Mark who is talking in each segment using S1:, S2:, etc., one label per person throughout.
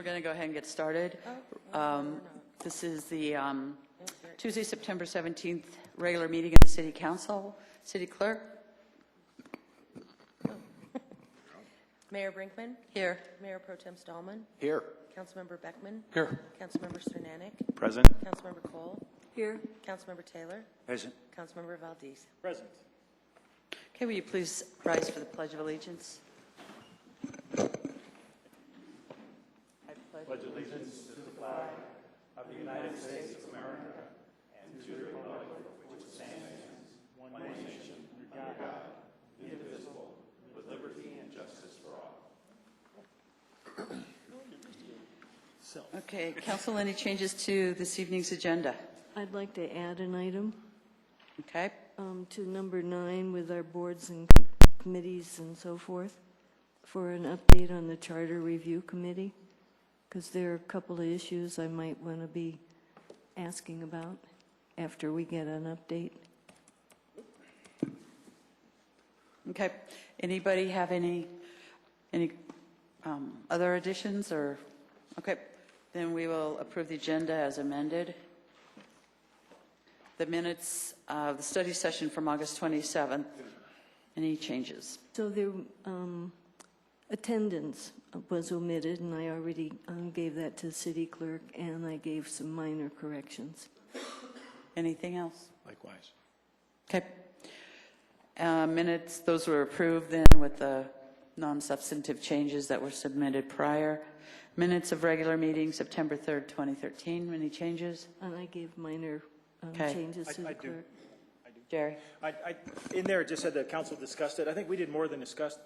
S1: We're going to go ahead and get started. This is the Tuesday, September 17th regular meeting of the City Council. City Clerk?
S2: Mayor Brinkman?
S1: Here.
S2: Mayor Pro Tem Stallman?
S3: Here.
S2: Councilmember Beckman?
S3: Here.
S2: Councilmember Cernanik?
S3: Present.
S2: Councilmember Cole?
S1: Here.
S2: Councilmember Taylor?
S3: Present.
S2: Councilmember Valdez?
S3: Present.
S1: Okay, will you please rise for the Pledge of Allegiance?
S3: Pledge allegiance to the flag of the United States of America and to the republic for which it stands, one nation, under God, indivisible, with liberty and justice for all.
S1: Okay, Council, any changes to this evening's agenda?
S4: I'd like to add an item
S1: Okay.
S4: to number 9 with our boards and committees and so forth for an update on the Charter Review Committee, because there are a couple of issues I might want to be asking about after we get an update.
S1: Okay. Anybody have any other additions or? Okay. Then we will approve the agenda as amended. The minutes of the study session from August 27th. Any changes?
S4: So there, attendance was omitted, and I already gave that to the city clerk, and I gave some minor corrections.
S1: Anything else?
S3: Likewise.
S1: Okay. Minutes, those were approved then with the non-substantive changes that were submitted prior. Minutes of regular meeting, September 3rd, 2013. Any changes?
S4: And I gave minor
S1: Okay.
S4: changes to the
S5: I do.
S4: clerk.
S1: Jerry?
S5: In there, it just said the council discussed it. I think we did more than discuss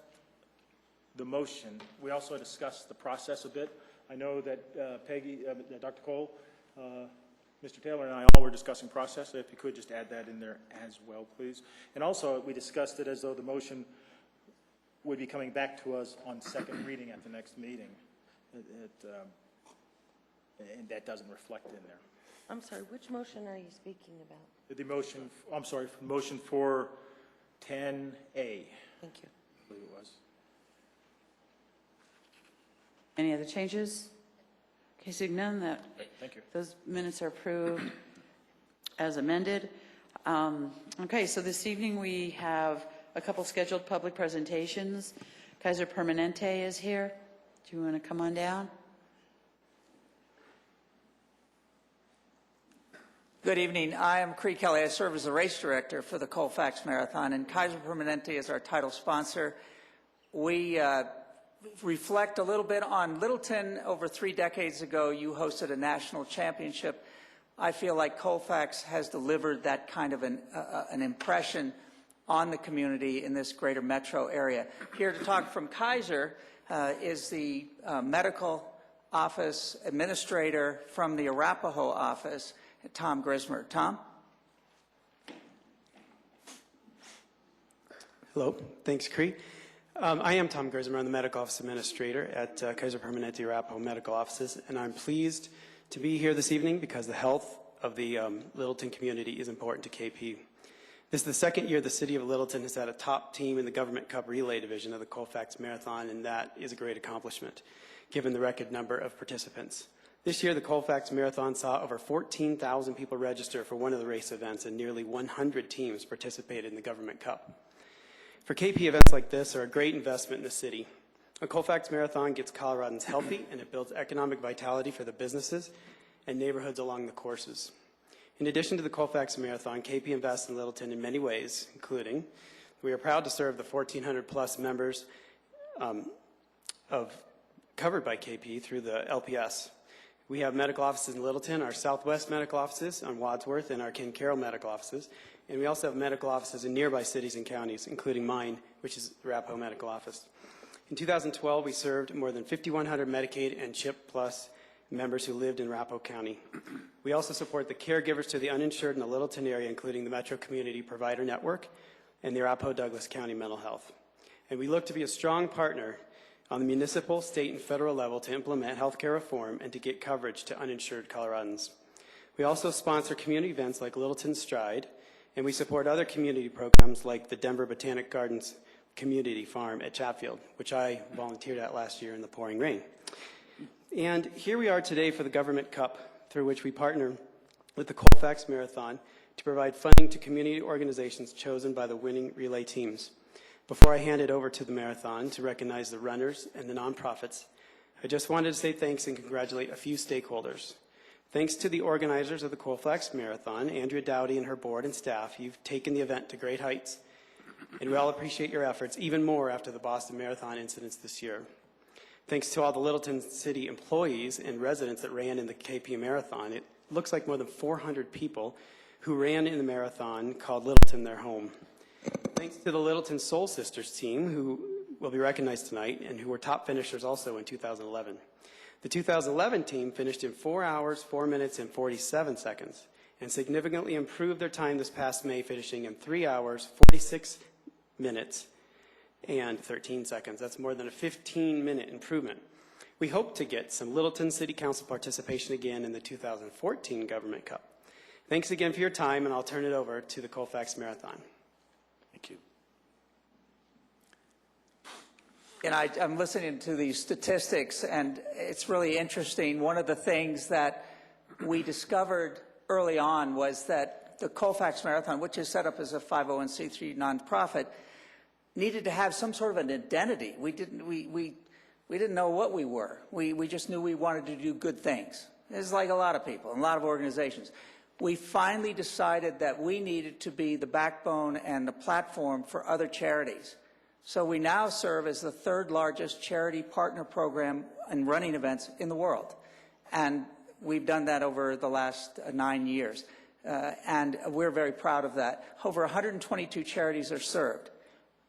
S5: the motion. We also discussed the process a bit. I know that Peggy, Dr. Cole, Mr. Taylor, and I all were discussing process. So if you could just add that in there as well, please. And also, we discussed it as though the motion would be coming back to us on second reading at the next meeting. And that doesn't reflect in there.
S2: I'm sorry, which motion are you speaking about?
S5: The motion, I'm sorry, motion for 10A.
S2: Thank you.
S5: I believe it was.
S1: Any other changes? Okay, seeing none,
S5: Thank you.
S1: those minutes are approved as amended. Okay, so this evening we have a couple scheduled public presentations. Kaiser Permanente is here. Do you want to come on down?
S6: Good evening. I am Cree Kelly. I serve as the race director for the Colfax Marathon, and Kaiser Permanente is our title sponsor. We reflect a little bit on Littleton. Over 3 decades ago, you hosted a national championship. I feel like Colfax has delivered that kind of an impression on the community in this greater metro area. Here to talk from Kaiser is the medical office administrator from the Arapahoe office, Tom Grismer. Tom?
S7: Hello. Thanks, Cree. I am Tom Grismer. I'm the medical office administrator at Kaiser Permanente Arapahoe Medical Offices, and I'm pleased to be here this evening because the health of the Littleton community is important to KP. This is the second year the city of Littleton has had a top team in the Government Cup Relay Division of the Colfax Marathon, and that is a great accomplishment, given the record number of participants. This year, the Colfax Marathon saw over 14,000 people register for one of the race events, and nearly 100 teams participated in the Government Cup. For KP, events like this are a great investment in the city. A Colfax Marathon gets Coloradans healthy, and it builds economic vitality for the businesses and neighborhoods along the courses. In addition to the Colfax Marathon, KP invests in Littleton in many ways, including we are proud to serve the 1,400-plus members covered by KP through the LPS. We have medical offices in Littleton, our Southwest medical offices on Wadsworth, and our Ken Carroll medical offices. And we also have medical offices in nearby cities and counties, including mine, which is the Arapahoe Medical Office. In 2012, we served more than 5,100 Medicaid and CHIP Plus members who lived in Arapahoe County. We also support the caregivers to the uninsured in the Littleton area, including the Metro Community Provider Network and the Arapahoe-Douglas County Mental Health. And we look to be a strong partner on the municipal, state, and federal level to implement healthcare reform and to get coverage to uninsured Coloradans. We also sponsor community events like Littleton Stride, and we support other community programs like the Denver Botanic Gardens Community Farm at Chatfield, which I volunteered at last year in the pouring rain. And here we are today for the Government Cup, through which we partner with the Colfax Marathon to provide funding to community organizations chosen by the winning relay teams. Before I hand it over to the marathon to recognize the runners and the nonprofits, I just wanted to say thanks and congratulate a few stakeholders. Thanks to the organizers of the Colfax Marathon, Andrea Dowdy and her board and staff, you've taken the event to great heights, and we all appreciate your efforts even more after the Boston Marathon incidents this year. Thanks to all the Littleton City employees and residents that ran in the KP Marathon, it looks like more than 400 people who ran in the marathon called Littleton their home. Thanks to the Littleton Soul Sisters team, who will be recognized tonight and who were top finishers also in 2011. The 2011 team finished in 4 hours, 4 minutes, and 47 seconds, and significantly improved their time this past May, finishing in 3 hours, 46 minutes, and 13 seconds. That's more than a 15-minute improvement. We hope to get some Littleton City Council participation again in the 2014 Government Cup. Thanks again for your time, and I'll turn it over to the Colfax Marathon.
S3: Thank you.
S6: And I'm listening to these statistics, and it's really interesting. One of the things that we discovered early on was that the Colfax Marathon, which is set up as a 501c3 nonprofit, needed to have some sort of an identity. We didn't know what we were. We just knew we wanted to do good things. It's like a lot of people, a lot of organizations. We finally decided that we needed to be the backbone and the platform for other charities. So we now serve as the third largest charity partner program and running events in the world. And we've done that over the last 9 years. And we're very proud of that. Over 122 charities are served.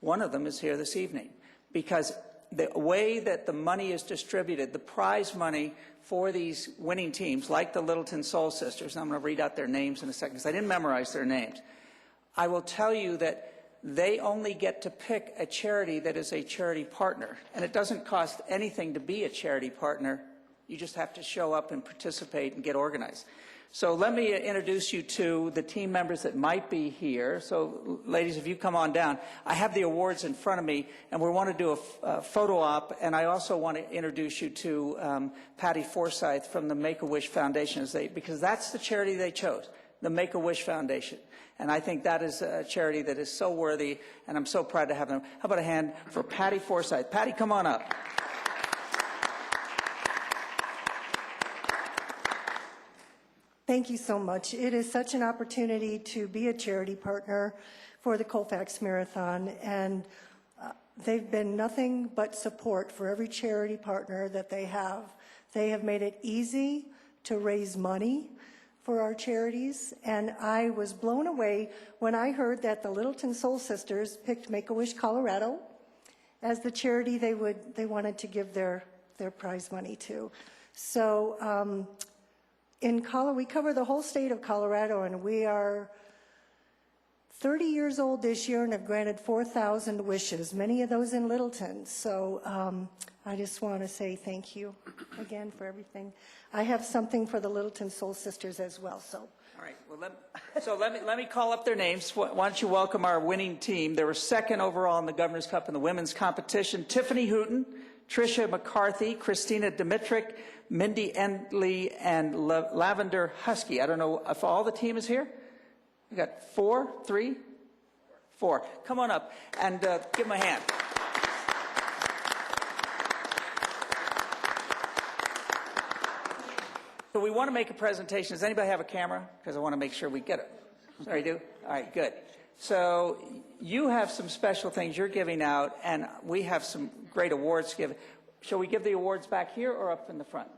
S6: One of them is here this evening, because the way that the money is distributed, the prize money for these winning teams, like the Littleton Soul Sisters, and I'm going to read out their names in a second because I didn't memorize their names. I will tell you that they only get to pick a charity that is a charity partner, and it doesn't cost anything to be a charity partner. You just have to show up and participate and get organized. So let me introduce you to the team members that might be here. So ladies, if you come on down, I have the awards in front of me, and we want to do a photo op, and I also want to introduce you to Patty Forsyth from the Make-A-Wish Foundation, because that's the charity they chose, the Make-A-Wish Foundation. And I think that is a charity that is so worthy, and I'm so proud to have them. How about a hand for Patty Forsyth? Patty, come on up.
S8: Thank you so much. It is such an opportunity to be a charity partner for the Colfax Marathon, and they've been nothing but support for every charity partner that they have. They have made it easy to raise money for our charities, and I was blown away when I heard that the Littleton Soul Sisters picked Make-A-Wish Colorado as the charity they wanted to give their prize money to. So in Colorado, we cover the whole state of Colorado, and we are 30 years old this year and have granted 4,000 wishes, many of those in Littleton. So I just want to say thank you again for everything. I have something for the Littleton Soul Sisters as well. So.
S6: All right. Well, let me call up their names. Why don't you welcome our winning team? They were second overall in the Governor's Cup in the women's competition. Tiffany Hooten, Tricia McCarthy, Christina Dimitrick, Mindy Endley, and Lavender Husky. I don't know if all the team is here. We got 4, 3, 4. Come on up and give them a hand. So we want to make a presentation. Does anybody have a camera? Because I want to make sure we get it. Sorry, do? All right, good. So you have some special things you're giving out, and we have some great awards to give. Shall we give the awards back here or up in the front?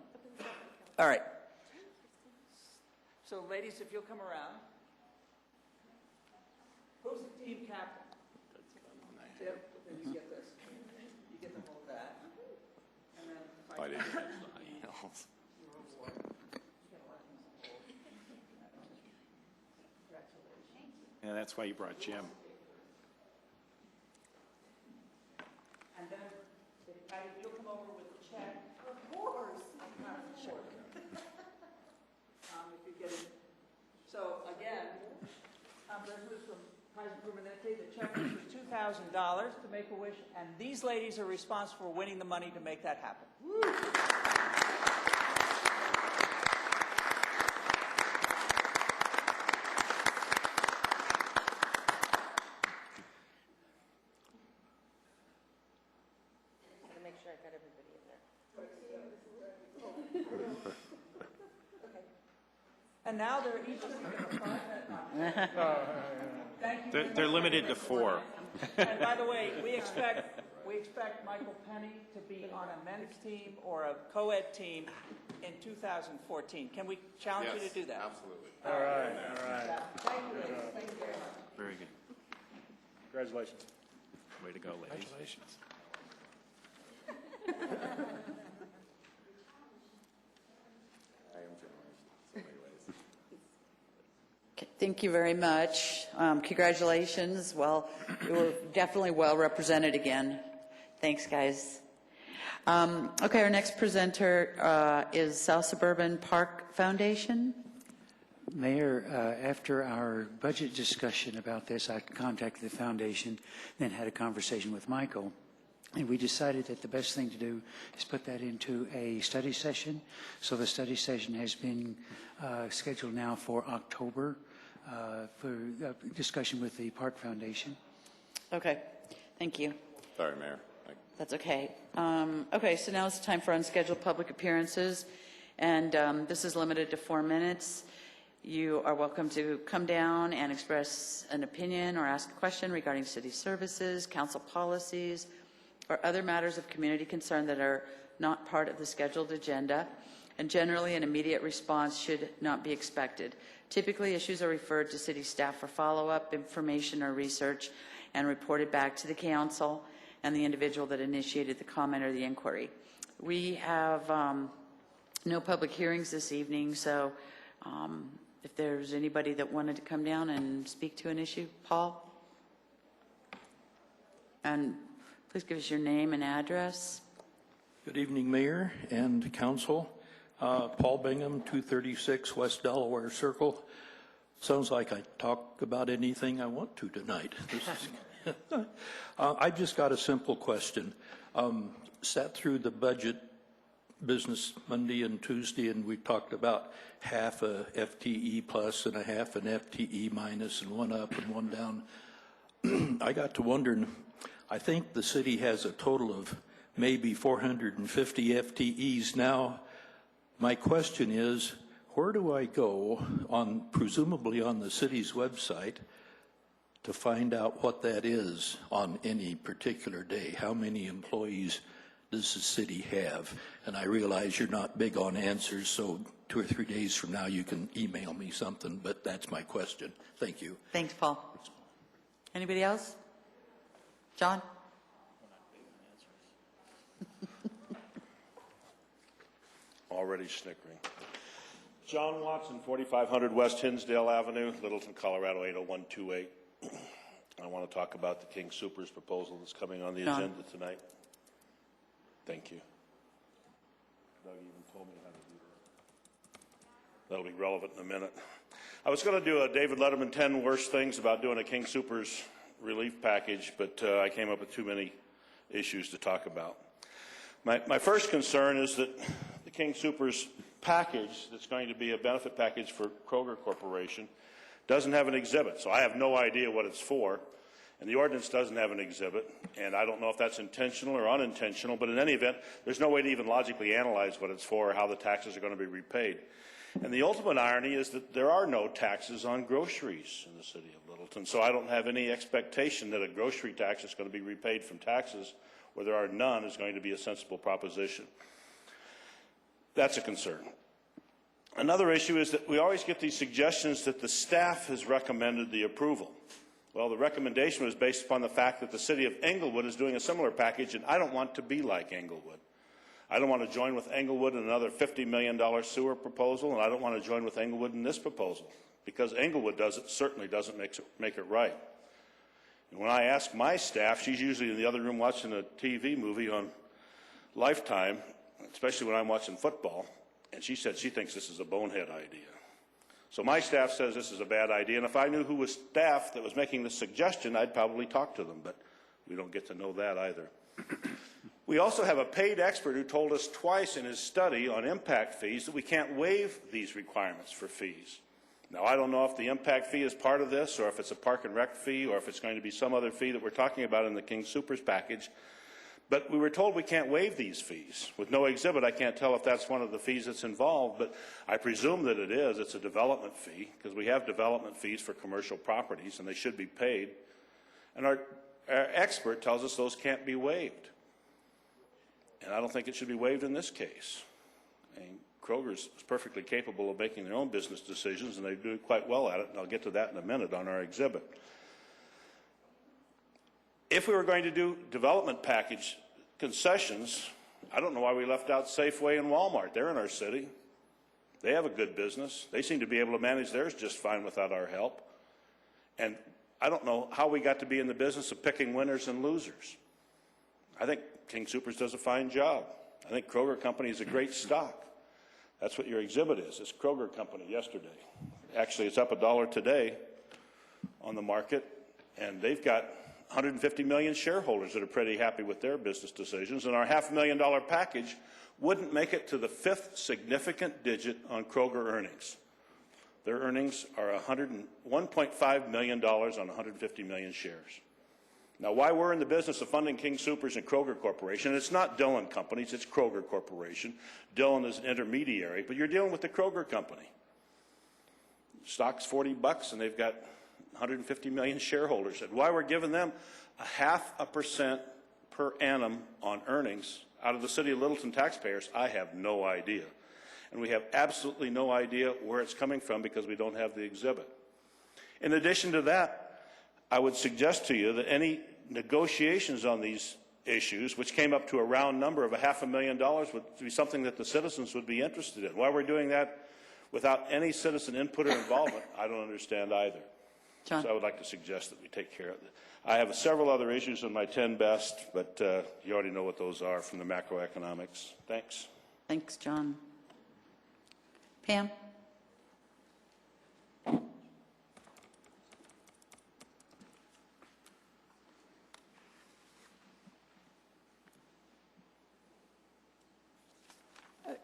S6: All right. So ladies, if you'll come around. Who's the team captain? Tim, then you get this. You get to hold that. And then I didn't.
S3: Yeah, that's why you brought Jim.
S6: And then, Patty, you'll come over with the check. Of course. I'm not sure. If you get it. So again, this was from Kaiser Permanente. The check is for $2,000 to Make-A-Wish, and these ladies are responsible for winning the money to make that happen. Woo. And now they're each going to get a 5-minute. Thank you.
S3: They're limited to 4.
S6: And by the way, we expect Michael Penny to be on a men's team or a co-ed team in 2014. Can we challenge you to do that?
S3: Absolutely.
S5: All right.
S6: Thank you, ladies. Thank you very much.
S3: Very good.
S5: Congratulations.
S3: Way to go, ladies. Congratulations.
S1: Thank you very much. Congratulations. Well, you were definitely well represented again. Thanks, guys. Okay, our next presenter is South Suburban Park Foundation.
S9: Mayor, after our budget discussion about this, I contacted the foundation, then had a conversation with Michael, and we decided that the best thing to do is put that into a study session. So the study session has been scheduled now for October for discussion with the Park Foundation.
S1: Okay, thank you.
S3: Sorry, Mayor.
S1: That's okay. Okay, so now it's time for unscheduled public appearances, and this is limited to 4 minutes. You are welcome to come down and express an opinion or ask a question regarding city services, council policies, or other matters of community concern that are not part of the scheduled agenda, and generally an immediate response should not be expected. Typically, issues are referred to city staff for follow-up information or research and reported back to the council and the individual that initiated the comment or the inquiry. We have no public hearings this evening, so if there's anybody that wanted to come down and speak to an issue, Paul? And please give us your name and address.
S10: Good evening, Mayor and Council. Paul Bingham, 236 West Delaware Circle. Sounds like I talk about anything I want to tonight. I've just got a simple question. Sat through the budget business Monday and Tuesday, and we talked about half a FTE plus and a half an FTE minus and one up and one down. I got to wondering, I think the city has a total of maybe 450 FTEs now. My question is, where do I go on, presumably on the city's website, to find out what that is on any particular day? How many employees does the city have? And I realize you're not big on answers, so 2 or 3 days from now you can email me something, but that's my question. Thank you.
S1: Thanks, Paul. Anybody else? John?
S11: Already snickering. John Watson, 4500 West Hinsdale Avenue, Littleton, Colorado, 80128. I want to talk about the King Soopers proposal that's coming on the agenda tonight. Thank you. Doug even told me how to do that. That'll be relevant in a minute. I was going to do a David Letterman 10 worst things about doing a King Soopers relief package, but I came up with too many issues to talk about. My first concern is that the King Soopers package that's going to be a benefit package for Kroger Corporation doesn't have an exhibit, so I have no idea what it's for, and the ordinance doesn't have an exhibit, and I don't know if that's intentional or unintentional, but in any event, there's no way to even logically analyze what it's for or how the taxes are going to be repaid. And the ultimate irony is that there are no taxes on groceries in the city of Littleton, so I don't have any expectation that a grocery tax is going to be repaid from taxes where there are none is going to be a sensible proposition. That's a concern. Another issue is that we always get these suggestions that the staff has recommended the approval. Well, the recommendation was based upon the fact that the city of Englewood is doing a similar package, and I don't want to be like Englewood. I don't want to join with Englewood in another $50 million sewer proposal, and I don't want to join with Englewood in this proposal, because Englewood certainly doesn't make it right. And when I ask my staff, she's usually in the other room watching a TV movie on Lifetime, especially when I'm watching football, and she said she thinks this is a bonehead idea. So my staff says this is a bad idea, and if I knew who was staff that was making this suggestion, I'd probably talk to them, but we don't get to know that either. We also have a paid expert who told us twice in his study on impact fees that we can't waive these requirements for fees. Now, I don't know if the impact fee is part of this, or if it's a park and rec fee, or if it's going to be some other fee that we're talking about in the King Soopers package, But we were told we can't waive these fees. With no exhibit, I can't tell if that's one of the fees that's involved, but I presume that it is. It's a development fee, because we have development fees for commercial properties, and they should be paid. And our expert tells us those can't be waived. And I don't think it should be waived in this case. I mean, Kroger's perfectly capable of making their own business decisions, and they do quite well at it, and I'll get to that in a minute on our exhibit. If we were going to do development package concessions, I don't know why we left out Safeway and Walmart. They're in our city. They have a good business. They seem to be able to manage theirs just fine without our help. And I don't know how we got to be in the business of picking winners and losers. I think King Soopers does a fine job. I think Kroger Company is a great stock. That's what your exhibit is. It's Kroger Company yesterday. Actually, it's up $1 today on the market, and they've got 150 million shareholders that are pretty happy with their business decisions, and our $500,000 package wouldn't make it to the 5th significant digit on Kroger earnings. Their earnings are $1.5 million on 150 million shares. Now, why we're in the business of funding King Soopers and Kroger Corporation, it's not Dillon Companies, it's Kroger Corporation. Dillon is an intermediary, but you're dealing with the Kroger Company. Stock's $40, and they've got 150 million shareholders. And why we're giving them 0.5% per annum on earnings out of the city of Littleton taxpayers, I have no idea. And we have absolutely no idea where it's coming from because we don't have the exhibit. In addition to that, I would suggest to you that any negotiations on these issues, which came up to a round number of $500,000, would be something that the citizens would be interested in. Why we're doing that without any citizen input or involvement, I don't understand either.
S1: John.
S11: So I would like to suggest that we take care of it. I have several other issues in my 10 best, but you already know what those are from the macroeconomics. Thanks.
S1: Thanks, John. Pam?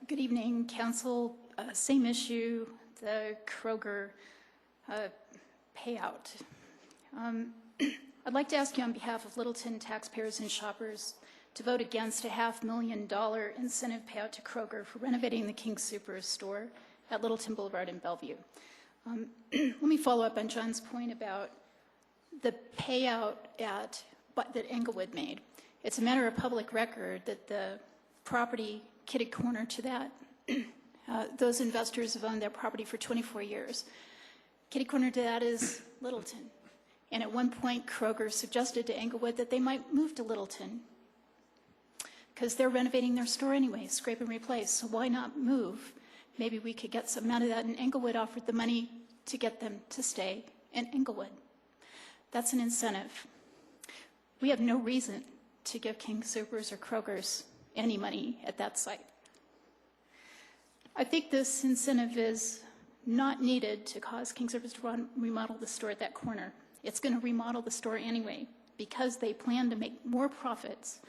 S12: Good evening, Council. Same issue, the Kroger payout. I'd like to ask you on behalf of Littleton taxpayers and shoppers to vote against a $500,000 incentive payout to Kroger for renovating the King Soopers store at Littleton Boulevard in Bellevue. Let me follow up on John's point about the payout that Englewood made. It's a matter of public record that the property kitty corner to that, those investors have owned their property for 24 years. Kitty corner to that is Littleton. And at one point, Kroger suggested to Englewood that they might move to Littleton because they're renovating their store anyway, scrape and replace. So why not move? Maybe we could get some out of that. And Englewood offered the money to get them to stay in Englewood. That's an incentive. We have no reason to give King Soopers or Kroger's any money at that site. I think this incentive is not needed to cause King Soopers to remodel the store at that corner. It's going to remodel the store anyway because they plan to make more profits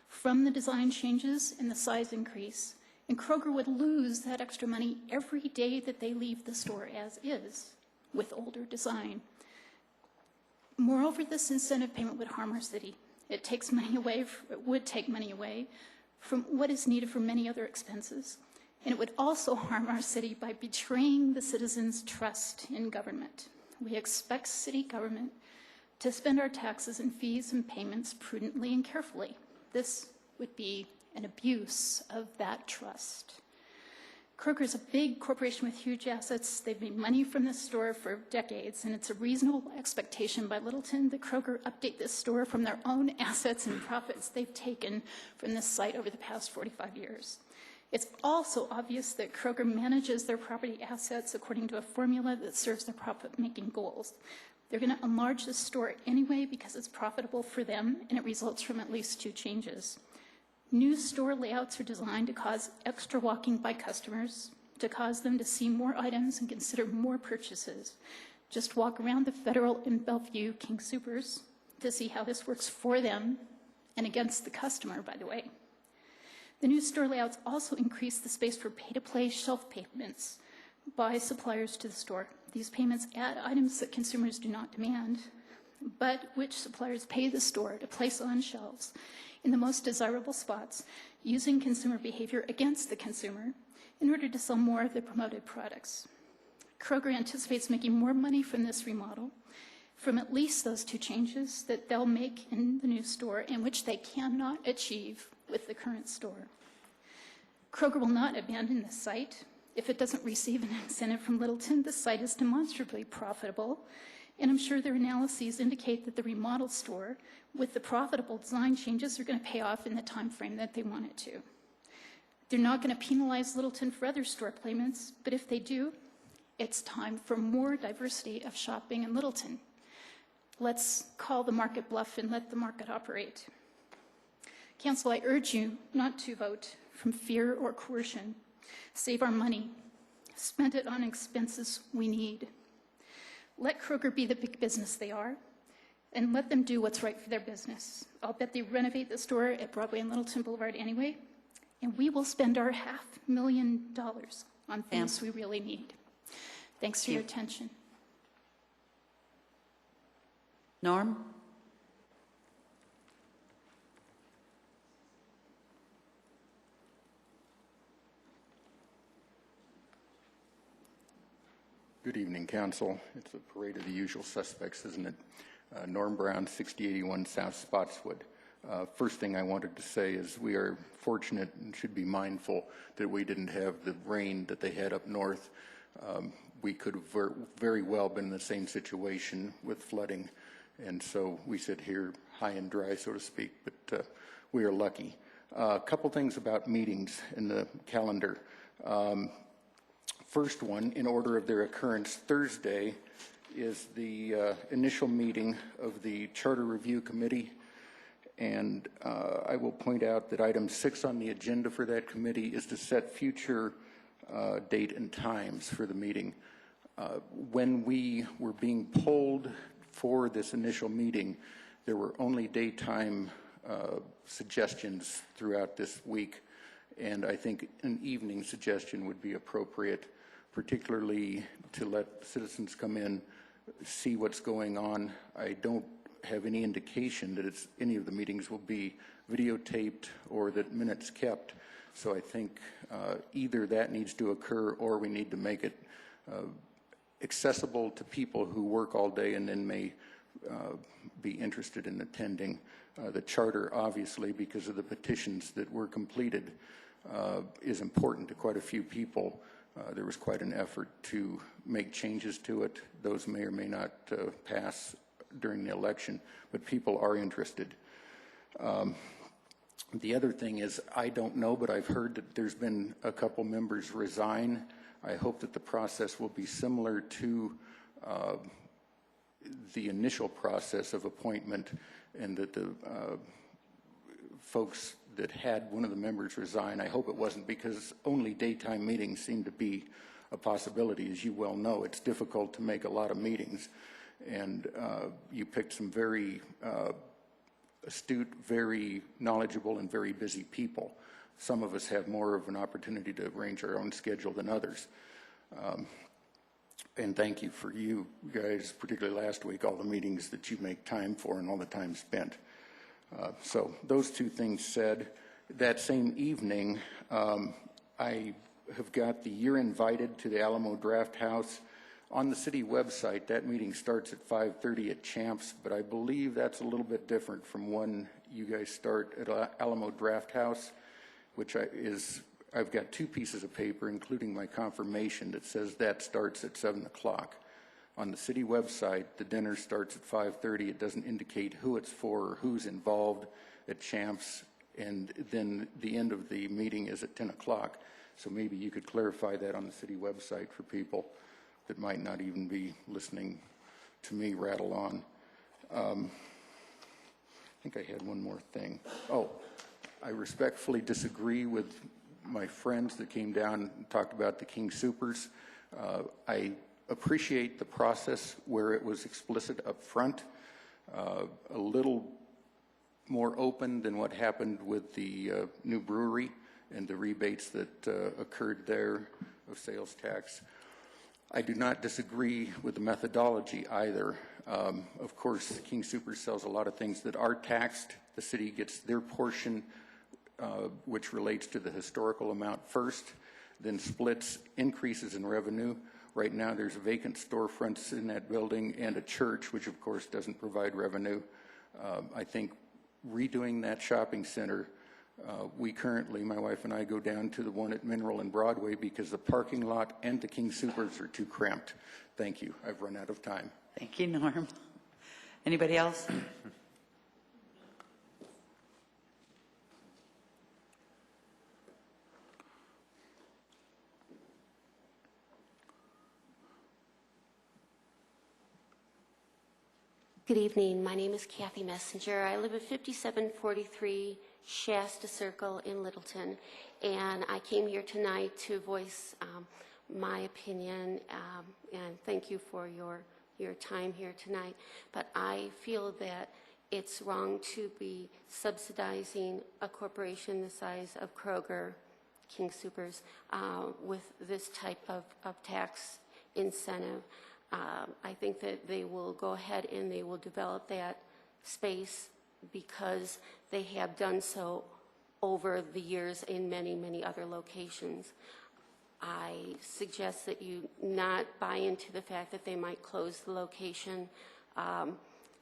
S12: from the design changes and the size increase. And Kroger would lose that extra money every day that they leave the store as is with older design. Moreover, this incentive payment would harm our city. It takes money away, it would take money away from what is needed for many other expenses. And it would also harm our city by betraying the citizens' trust in government. We expect city government to spend our taxes and fees and payments prudently and carefully. This would be an abuse of that trust. Kroger is a big corporation with huge assets. They've made money from this store for decades, and it's a reasonable expectation by Littleton that Kroger update this store from their own assets and profits they've taken from this site over the past 45 years. It's also obvious that Kroger manages their property assets according to a formula that serves their profit-making goals. They're going to enlarge the store anyway because it's profitable for them, and it results from at least 2 changes. New store layouts are designed to cause extra walking by customers, to cause them to see more items and consider more purchases. Just walk around the Federal and Bellevue King Soopers to see how this works for them and against the customer, by the way. The new store layouts also increase the space for pay-to-play shelf payments by suppliers to the store. These payments add items that consumers do not demand, but which suppliers pay the store to place on shelves in the most desirable spots, using consumer behavior against the consumer in order to sell more of the promoted products. Kroger anticipates making more money from this remodel, from at least those two changes that they'll make in the new store, and which they cannot achieve with the current store. Kroger will not abandon the site. If it doesn't receive an incentive from Littleton, the site is demonstrably profitable, and I'm sure their analyses indicate that the remodeled store, with the profitable design changes, are going to pay off in the time frame that they want it to. They're not going to penalize Littleton for other store placements, but if they do, it's time for more diversity of shopping in Littleton. Let's call the market bluff and let the market operate. Council, I urge you not to vote from fear or coercion. Save our money. Spend it on expenses we need. Let Kroger be the big business they are, and let them do what's right for their business. I'll bet they renovate the store at Broadway and Littleton Boulevard anyway, and we will spend our $500,000 on things we really need. Thanks for your attention.
S1: Norm?
S13: Good evening, Council. It's a parade of the usual suspects, isn't it? Norm Brown, 6081 South Spotswood. First thing I wanted to say is we are fortunate and should be mindful that we didn't have the rain that they had up north. We could have very well been in the same situation with flooding, and so we sit here high and dry, so to speak, but we are lucky. A couple things about meetings in the calendar. First one, in order of their occurrence, Thursday is the initial meeting of the Charter Review Committee, and I will point out that item 6 on the agenda for that committee is to set future date and times for the meeting. When we were being polled for this initial meeting, there were only daytime suggestions throughout this week, and I think an evening suggestion would be appropriate, particularly to let citizens come in, see what's going on. I don't have any indication that any of the meetings will be videotaped or that minutes kept, so I think either that needs to occur or we need to make it accessible to people who work all day and then may be interested in attending. The charter, obviously, because of the petitions that were completed, is important to quite a few people. There was quite an effort to make changes to it. Those may or may not pass during the election, but people are interested. The other thing is, I don't know, but I've heard that there's been a couple members resign. I hope that the process will be similar to the initial process of appointment, and that the folks that had one of the members resign, I hope it wasn't because only daytime meetings seem to be a possibility. As you well know, it's difficult to make a lot of meetings, and you picked some very astute, very knowledgeable, and very busy people. Some of us have more of an opportunity to arrange our own schedule than others. And thank you for you guys, particularly last week, all the meetings that you make time for and all the time spent. So those two things said, that same evening, I have got the You're Invited to the Alamo Draft House. On the city website, that meeting starts at 5:30 at Champs, but I believe that's a little bit different from when you guys start at Alamo Draft House, which I've got 2 pieces of paper, including my confirmation, that says that starts at 7 o'clock. On the city website, the dinner starts at 5:30. It doesn't indicate who it's for or who's involved at Champs, and then the end of the meeting is at 10 o'clock. So maybe you could clarify that on the city website for people that might not even be listening to me rattle on. I think I had one more thing. Oh, I respectfully disagree with my friends that came down and talked about the King Soopers. I appreciate the process where it was explicit up front, a little more open than what happened with the new brewery and the rebates that occurred there of sales tax. I do not disagree with the methodology either. Of course, King Soopers sells a lot of things that are taxed The city gets their portion, which relates to the historical amount first, then splits increases in revenue. Right now, there's vacant storefronts in that building and a church, which of course doesn't provide revenue. I think redoing that shopping center, we currently, my wife and I, go down to the one at Mineral and Broadway because the parking lot and the King Soopers are too cramped. Thank you. I've run out of time.
S1: Thank you, Norm. Anybody else?
S14: Good evening. My name is Kathy Messenger. I live at 5743 Shasta Circle in Littleton, and I came here tonight to voice my opinion, and thank you for your time here tonight. But I feel that it's wrong to be subsidizing a corporation the size of Kroger, King Soopers, with this type of tax incentive. I think that they will go ahead and they will develop that space because they have done so over the years in many, many other locations. I suggest that you not buy into the fact that they might close the location.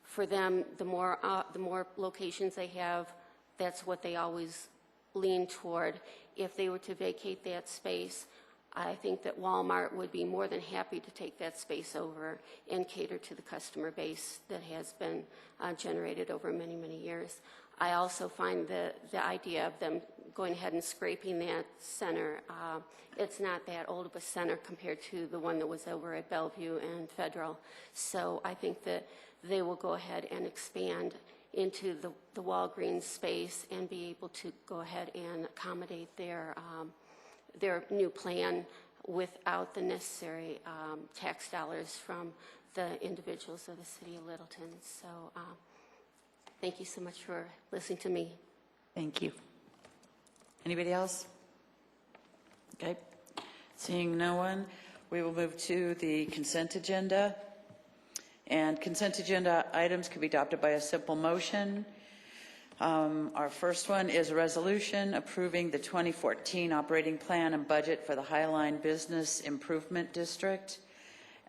S14: For them, the more locations they have, that's what they always lean toward. If they were to vacate that space, I think that Walmart would be more than happy to take that space over and cater to the customer base that has been generated over many, many years. I also find the idea of them going ahead and scraping that center, it's not that old of a center compared to the one that was over at Bellevue and Federal. So I think that they will go ahead and expand into the Walgreens space and be able to go ahead and accommodate their new plan without the necessary tax dollars from the individuals of the city of Littleton. So thank you so much for listening to me.
S1: Thank you. Anybody else? Okay. Seeing no one, we will move to the consent agenda. And consent agenda items can be adopted by a simple motion. Our first one is a resolution approving the 2014 operating plan and budget for the Highline Business Improvement District.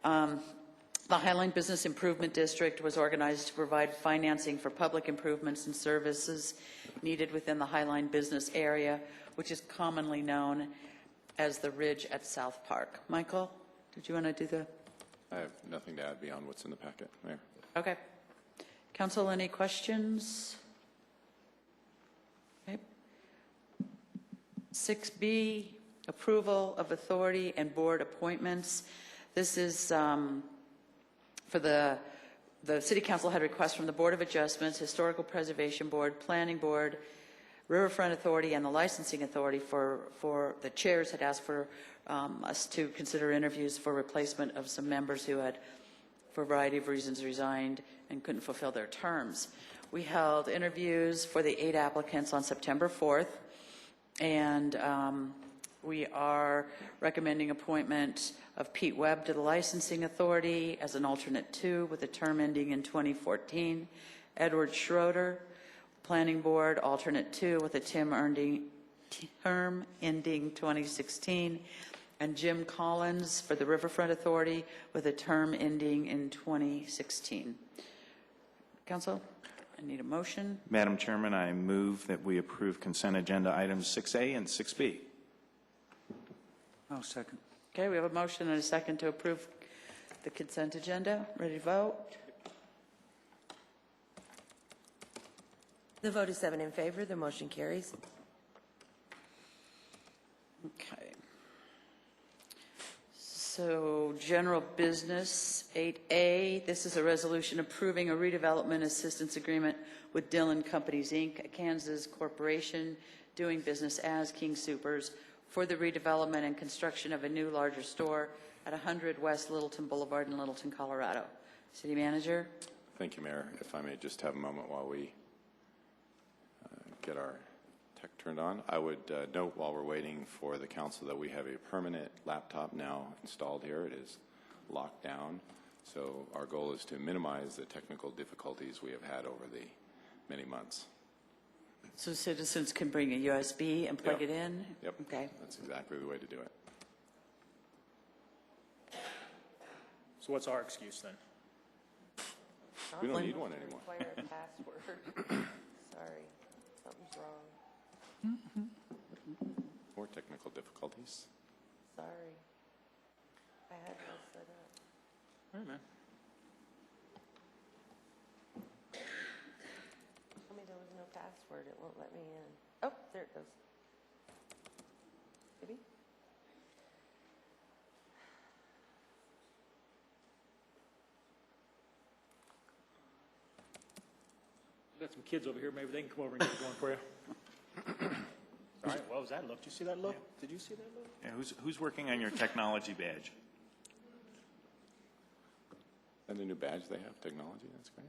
S1: The Highline Business Improvement District was organized to provide financing for public improvements and services needed within the Highline business area, which is commonly known as the Ridge at South Park. Michael, did you want to do the?
S15: I have nothing to add beyond what's in the packet, Mayor.
S1: Okay. Council, any questions? Okay. 6B, approval of authority and board appointments. This is for the City Council had requests from the Board of Adjustments, Historical Preservation Board, Planning Board, Riverfront Authority, and the Licensing Authority for the chairs had asked for us to consider interviews for replacement of some members who had, for a variety of reasons, resigned and couldn't fulfill their terms. We held interviews for the 8 applicants on September 4th, and we are recommending appointment of Pete Webb to the Licensing Authority as an alternate 2 with a term ending in 2014, Edward Schroeder, Planning Board, alternate 2 with a term ending 2016, and Jim Collins for the Riverfront Authority with a term ending in 2016. Council, I need a motion.
S3: Madam Chairman, I move that we approve consent agenda items 6A and 6B.
S9: I'll second.
S1: Okay, we have a motion and a second to approve the consent agenda. Ready to vote?
S2: The vote is 7 in favor. The motion carries.
S1: Okay. So, general business, 8A. This is a resolution approving a redevelopment assistance agreement with Dillon Companies, Inc., a Kansas corporation doing business as King Soopers, for the redevelopment and construction of a new, larger store at 100 West Littleton Boulevard in Littleton, Colorado. City Manager?
S15: Thank you, Mayor. If I may just have a moment while we get our tech turned on. I would note while we're waiting for the council that we have a permanent laptop now installed here. It is locked down. So our goal is to minimize the technical difficulties we have had over the many months.
S1: So citizens can bring a USB and plug
S15: Yep.
S1: it in?
S15: Yep.
S1: Okay.
S15: That's exactly the way to do it.
S5: So what's our excuse then?
S15: We don't need one anymore.
S2: Require a password. Sorry, something's wrong.
S15: More technical difficulties.
S2: Sorry. I had this set up.
S5: All right, man.
S2: Told me there was no password. It won't let me in. Oh, there it goes. Maybe?
S5: We've got some kids over here. Maybe they can come over and get it going for you. All right, what was that look? Did you see that look? Did you see that look?
S3: Yeah, who's working on your technology badge?
S15: And the new badge they have, technology, that's great.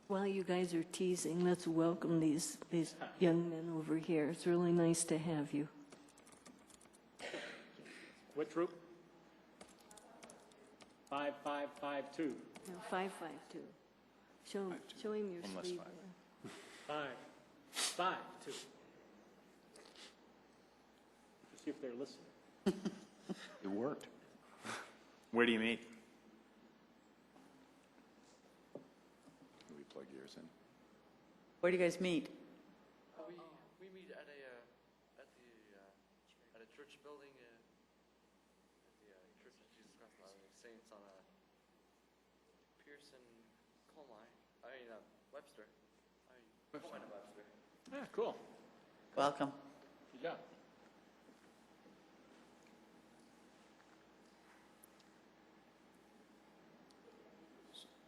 S4: While you guys are teasing, let's welcome these young men over here. It's really nice to have you.
S5: What troop? 5552.
S4: No, 552. Show him your
S3: One less
S4: sleeve.
S3: five.
S5: 552. See if they're listening.
S15: It worked.
S3: Where do you meet?
S15: Can we plug yours in?
S1: Where do you guys meet?
S16: We meet at a church building at the Church of Jesus Christ of Latter-day Saints on Pearson, Webster. Coleman and Webster.
S5: Yeah, cool.
S1: Welcome.
S5: Good job.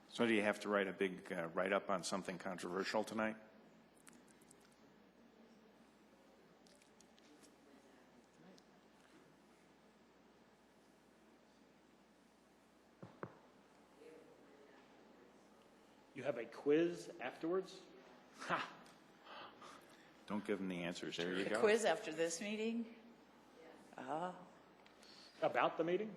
S3: So do you have to write a big write-up on something controversial tonight?
S5: You have a quiz afterwards? Ha!
S3: Don't give them the answers.
S15: There you
S1: A
S15: go.
S1: quiz after this meeting? Oh.
S5: About the meeting?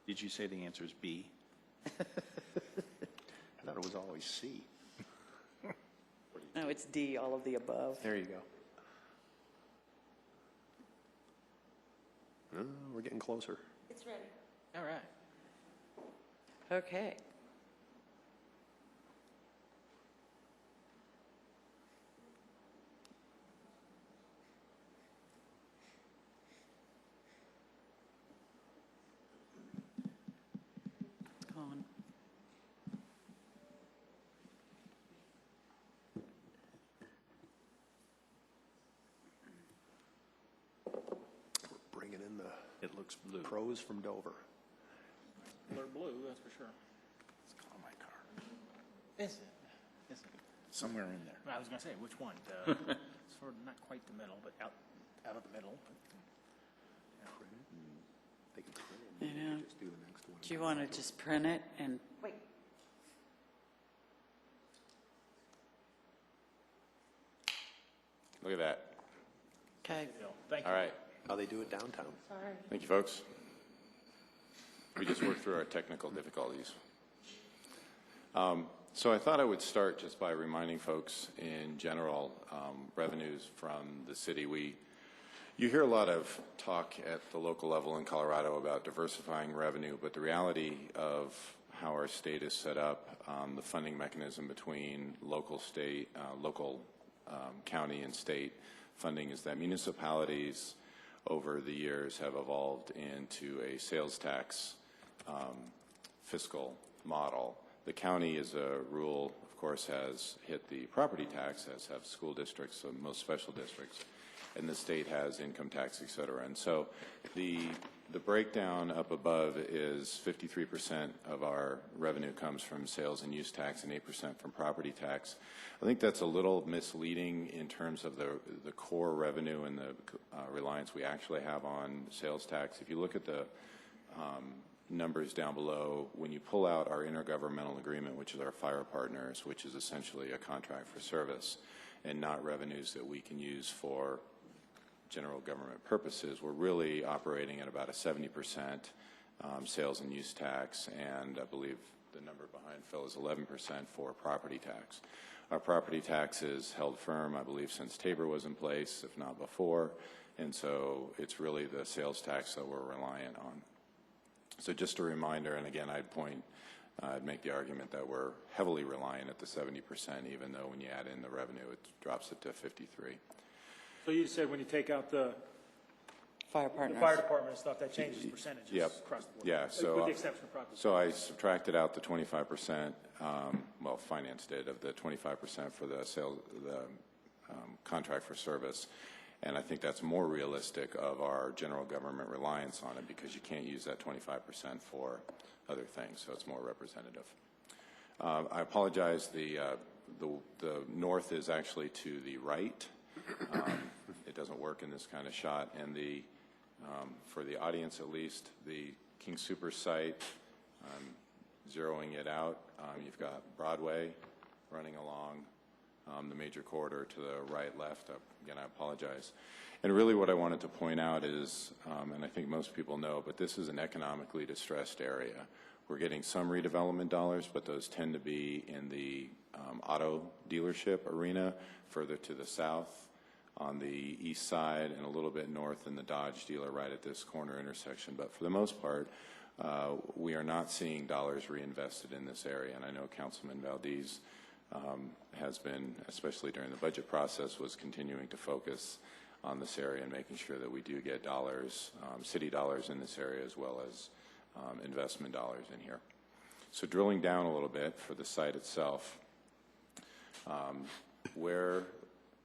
S3: Did you say the answer is B?
S15: I thought it was always C.
S1: No, it's D, all of the above.
S15: There you go. We're getting closer.
S2: It's ready.
S5: All right.
S1: Okay. Come on.
S15: Bringing in the
S3: It looks blue.
S15: pros from Dover.
S5: They're blue, that's for sure.
S3: Let's call my car.
S5: Is it? Is it?
S3: Somewhere in there.
S5: I was going to say, which one? Sort of not quite the middle, but out of the middle.
S15: They can print it.
S1: I know.
S15: Just do the next one.
S1: Do you want to just print it and,
S2: Wait.
S15: Look at that.
S1: okay.
S5: Thank you.
S15: All right. How they do it downtown.
S2: Sorry.
S15: Thank you, folks. We just worked through our technical difficulties. So I thought I would start just by reminding folks in general, revenues from the city. You hear a lot of talk at the local level in Colorado about diversifying revenue, but the reality of how our state is set up, the funding mechanism between local, county and state funding is that municipalities over the years have evolved into a sales tax fiscal model. The county, as a rule, of course, has hit the property tax, as have school districts, so most special districts, and the state has income tax, et cetera. And so the breakdown up above is 53% of our revenue comes from sales and use tax and 8% from property tax. I think that's a little misleading in terms of the core revenue and the reliance we actually have on sales tax. If you look at the numbers down below, when you pull out our intergovernmental agreement, which is our fire partners, which is essentially a contract for service and not revenues that we can use for general government purposes, we're really operating at about a 70% sales and use tax, and I believe the number behind Phil is 11% for property tax. Our property tax is held firm, I believe, since Tabor was in place, if not before, and so it's really the sales tax that we're reliant on. So just a reminder, and again, I'd make the argument that we're heavily reliant at the 70%, even though when you add in the revenue, it drops it to 53.
S5: So you said when you take out the
S1: Fire partners.
S5: the fire department and stuff, that changes percentages
S15: Yep.
S5: across the board?
S15: Yeah, so,
S5: with the exception of property.
S15: so I subtracted out the 25%, well, finance did, of the 25% for the contract for service. And I think that's more realistic of our general government reliance on it, because you can't use that 25% for other things, so it's more representative. I apologize, the north is actually to the right. It doesn't work in this kind of shot, and for the audience at least, the King Super site, zeroing it out, you've got Broadway running along the major corridor to the right, left. Again, I apologize. And really what I wanted to point out is, and I think most people know, but this is an economically distressed area. We're getting some redevelopment dollars, but those tend to be in the auto dealership arena, further to the south, on the east side, and a little bit north in the Dodge dealer right at this corner intersection. But for the most part, we are not seeing dollars reinvested in this area. And I know Councilman Valdez has been, especially during the budget process, was continuing to focus on this area and making sure that we do get dollars, city dollars in this area, as well as investment dollars in here. So drilling down a little bit for the site itself,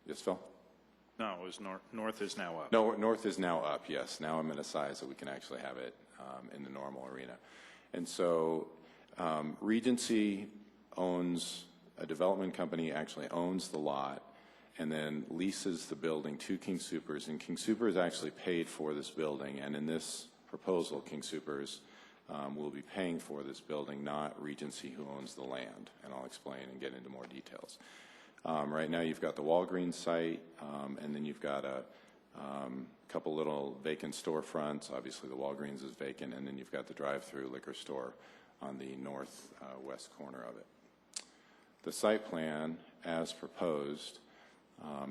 S15: yes, Phil?
S3: No, it was north is now up.
S15: No, north is now up, yes. Now I'm in a size that we can actually have it in the normal arena. And so Regency owns, a development company actually owns the lot and then leases the building to King Soopers, and King Soopers actually paid for this building, and in this proposal, King Soopers will be paying for this building, not Regency, who owns the land, and I'll explain and get into more details. Right now you've got the Walgreens site, and then you've got a couple little vacant storefronts. Obviously the Walgreens is vacant, and then you've got the drive-through liquor store on the northwest corner of it. The site plan, as proposed,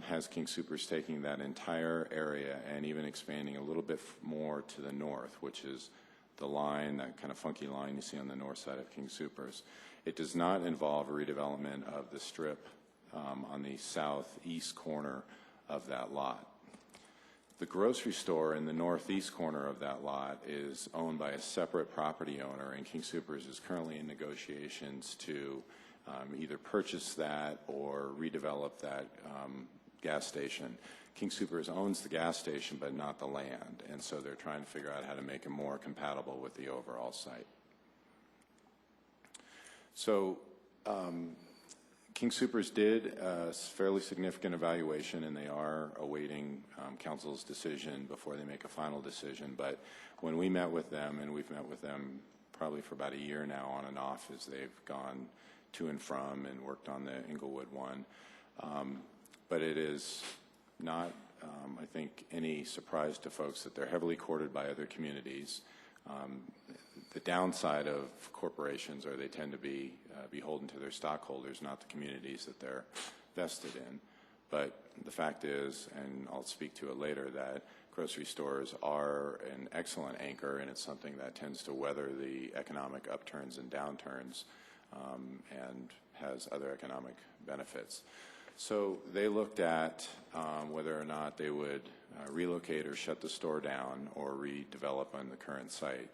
S15: has King Soopers taking that entire area and even expanding a little bit more to the north, which is the line, that kind of funky line you see on the north side of King Soopers. It does not involve a redevelopment of the strip on the southeast corner of that lot. The grocery store in the northeast corner of that lot is owned by a separate property owner, and King Soopers is currently in negotiations to either purchase that or redevelop that gas station. King Soopers owns the gas station but not the land, and so they're trying to figure out how to make it more compatible with the overall site. So King Soopers did a fairly significant evaluation, and they are awaiting council's decision before they make a final decision. But when we met with them, and we've met with them probably for about a year now on and off as they've gone to and from and worked on the Inglewood one. But it is not, I think, any surprise to folks that they're heavily courted by other communities. The downside of corporations are they tend to be beholden to their stockholders, not the communities that they're vested in. But the fact is, and I'll speak to it later, that grocery stores are an excellent anchor, and it's something that tends to weather the economic upturns and downturns and has other economic benefits. So they looked at whether or not they would relocate or shut the store down or redevelop on the current site.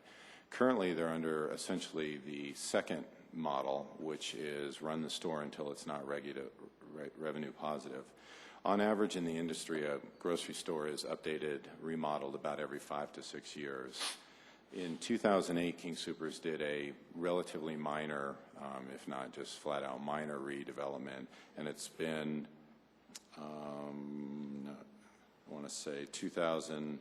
S15: Currently, they're under essentially the second model, which is run the store until it's not revenue positive. On average in the industry, a grocery store is updated, remodeled about every 5 to 6 years. In 2008, King Soopers did a relatively minor, if not just flat out minor redevelopment, and it's been, I want to say 2000,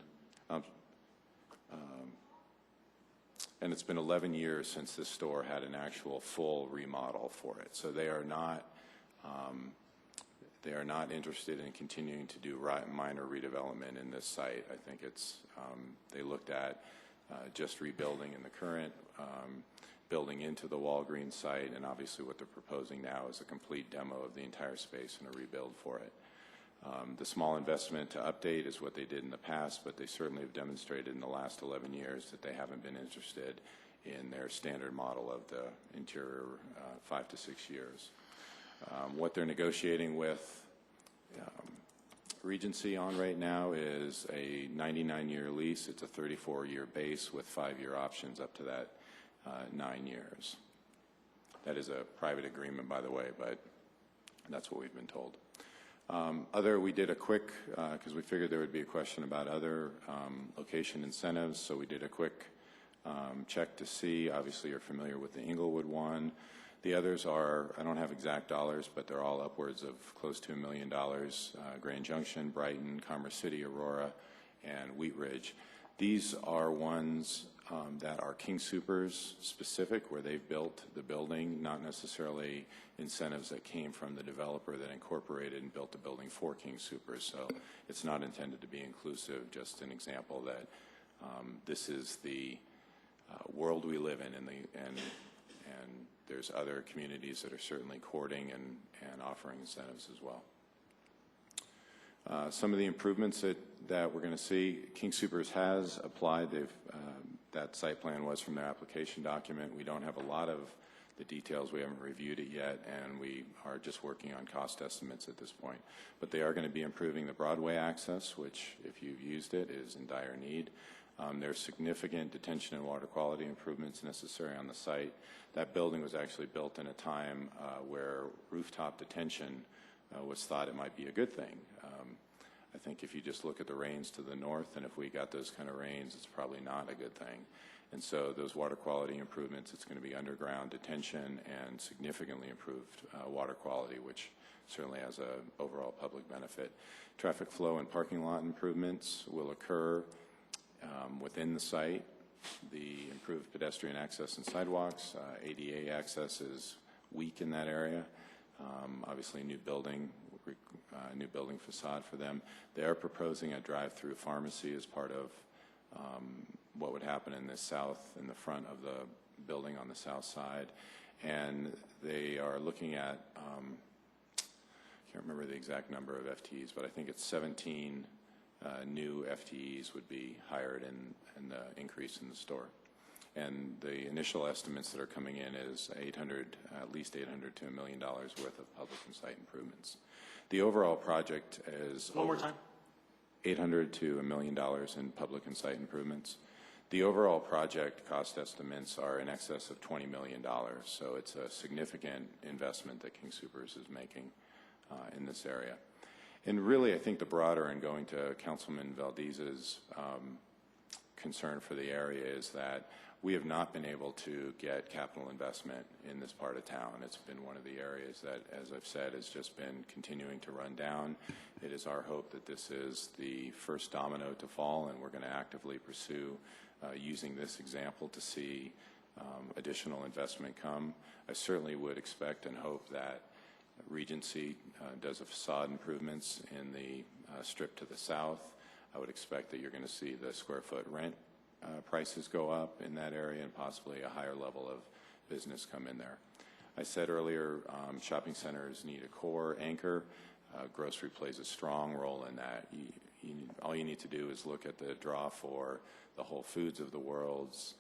S15: and it's been 11 years since this store had an actual full remodel for it. So they are not interested in continuing to do minor redevelopment in this site. I think it's they looked at just rebuilding in the current building into the Walgreens site, and obviously what they're proposing now is a complete demo of the entire space and a rebuild for it. The small investment to update is what they did in the past, but they certainly have demonstrated in the last 11 years that they haven't been interested in their standard model of the interior 5 to 6 years. What they're negotiating with Regency on right now is a 99-year lease. It's a 34-year base with 5-year options up to that 9 years. That is a private agreement, by the way, but that's what we've been told. We did a quick, because we figured there would be a question about other location incentives, so we did a quick check to see. Obviously, you're familiar with the Inglewood one. The others are, I don't have exact dollars, but they're all upwards of close to $1 million. Grand Junction, Brighton, Commerce City, Aurora, and Wheat Ridge. These are ones that are King Soopers specific, where they've built the building, not necessarily incentives that came from the developer that incorporated and built the building for King Soopers. So it's not intended to be inclusive, just an example that this is the world we live in, and there's other communities that are certainly courting and offering incentives as well. Some of the improvements that we're going to see, King Soopers has applied. That site plan was from their application document. We don't have a lot of the details. We haven't reviewed it yet, and we are just working on cost estimates at this point. But they are going to be improving the Broadway access, which, if you've used it, is in dire need. There's significant detention and water quality improvements necessary on the site. That building was actually built in a time where rooftop detention was thought it might be a good thing. I think if you just look at the rains to the north, and if we got those kind of rains, it's probably not a good thing. And so those water quality improvements, it's going to be underground detention and significantly improved water quality, which certainly has an overall public benefit. Traffic flow and parking lot improvements will occur within the site. The improved pedestrian access and sidewalks, ADA access is weak in that area. Obviously, new building facade for them. They are proposing a drive-through pharmacy as part of what would happen in the front of the building on the south side. And they are looking at, I can't remember the exact number of FTEs, but I think it's 17 new FTEs would be hired in the increase in the store. And the initial estimates that are coming in is at least $800 to $1 million worth of public and site improvements. The overall project is
S5: One more time.
S15: $800 to $1 million in public and site improvements. The overall project cost estimates are in excess of $20 million, so it's a significant investment that King Soopers is making in this area. And really, I think the broader, and going to Councilman Valdez's concern for the area, is that we have not been able to get capital investment in this part of town. It's been one of the areas that, as I've said, has just been continuing to run down. It is our hope that this is the first domino to fall, and we're going to actively pursue using this example to see additional investment come. I certainly would expect and hope that Regency does a facade improvements in the strip to the south. I would expect that you're going to see the square foot rent prices go up in that area, and possibly a higher level of business come in there. I said earlier, shopping centers need a core anchor. Grocery plays a strong role in that. All you need to do is look at the draw for the Whole Foods of the world's,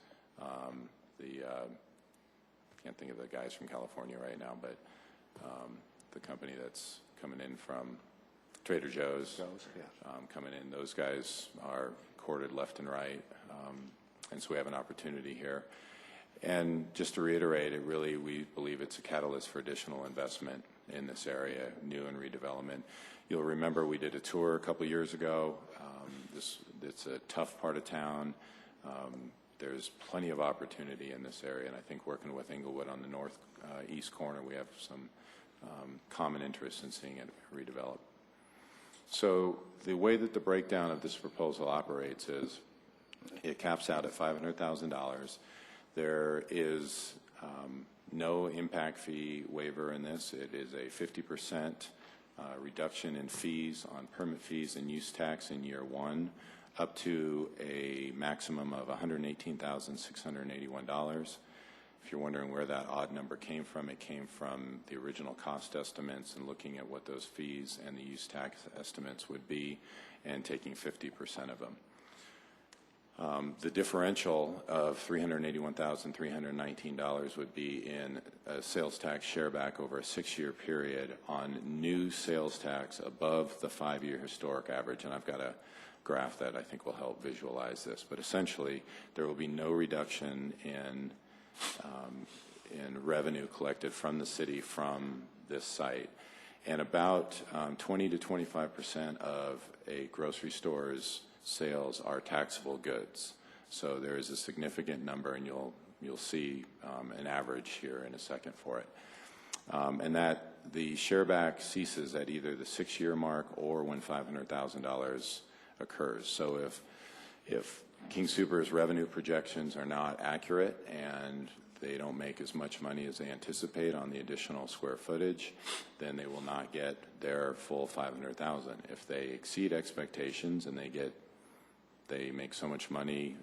S15: can't think of the guys from California right now, but the company that's coming in from Trader Joe's, coming in, those guys are courted left and right, and so we have an opportunity here. And just to reiterate, we believe it's a catalyst for additional investment in this area, new and redevelopment. You'll remember we did a tour a couple years ago. It's a tough part of town. There's plenty of opportunity in this area, and I think working with Inglewood on the northeast corner, we have some common interest in seeing it redeveloped. So the way that the breakdown of this proposal operates is it caps out at $500,000. There is no impact fee waiver in this. It is a 50% reduction in fees on permit fees and use tax in year one, up to a maximum of $118,681. If you're wondering where that odd number came from, it came from the original cost estimates and looking at what those fees and the use tax estimates would be and taking 50% of them. The differential of $381,319 would be in a sales tax shareback over a 6-year period on new sales tax above the 5-year historic average. And I've got a graph that I think will help visualize this. But essentially, there will be no reduction in revenue collected from the city from this site. And about 20 to 25% of a grocery store's sales are taxable goods. So there is a significant number, and you'll see an average here in a second for it. And that the shareback ceases at either the 6-year mark or when $500,000 occurs. So if King Soopers' revenue projections are not accurate and they don't make as much money as they anticipate on the additional square footage, then they will not get their full $500,000. If they exceed expectations and they make so much money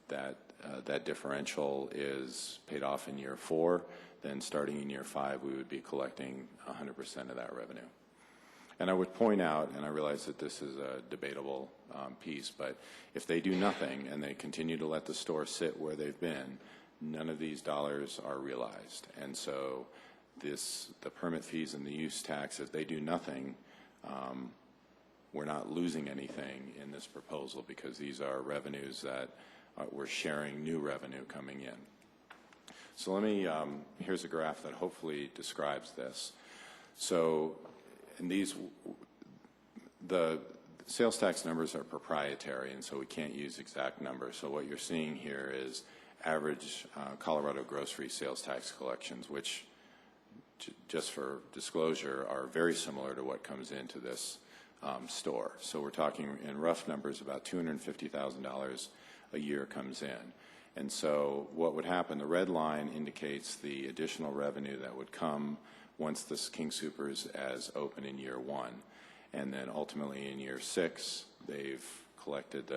S15: that that differential is paid off in year 4, then starting in year 5, we would be collecting 100% of that revenue. And I would point out, and I realize that this is a debatable piece, but if they do nothing and they continue to let the store sit where they've been, none of these dollars are realized. And so the permit fees and the use tax, if they do nothing, we're not losing anything in this proposal because these are revenues that we're sharing new revenue coming in. So here's a graph that hopefully describes this. So the sales tax numbers are proprietary, and so we can't use exact numbers. So what you're seeing here is average Colorado grocery sales tax collections, which, just for disclosure, are very similar to what comes into this store. So we're talking in rough numbers about $250,000 a year comes in. And so what would happen, the red line indicates the additional revenue that would come once this King Soopers as open in year 1. And then ultimately in year 6, they've collected,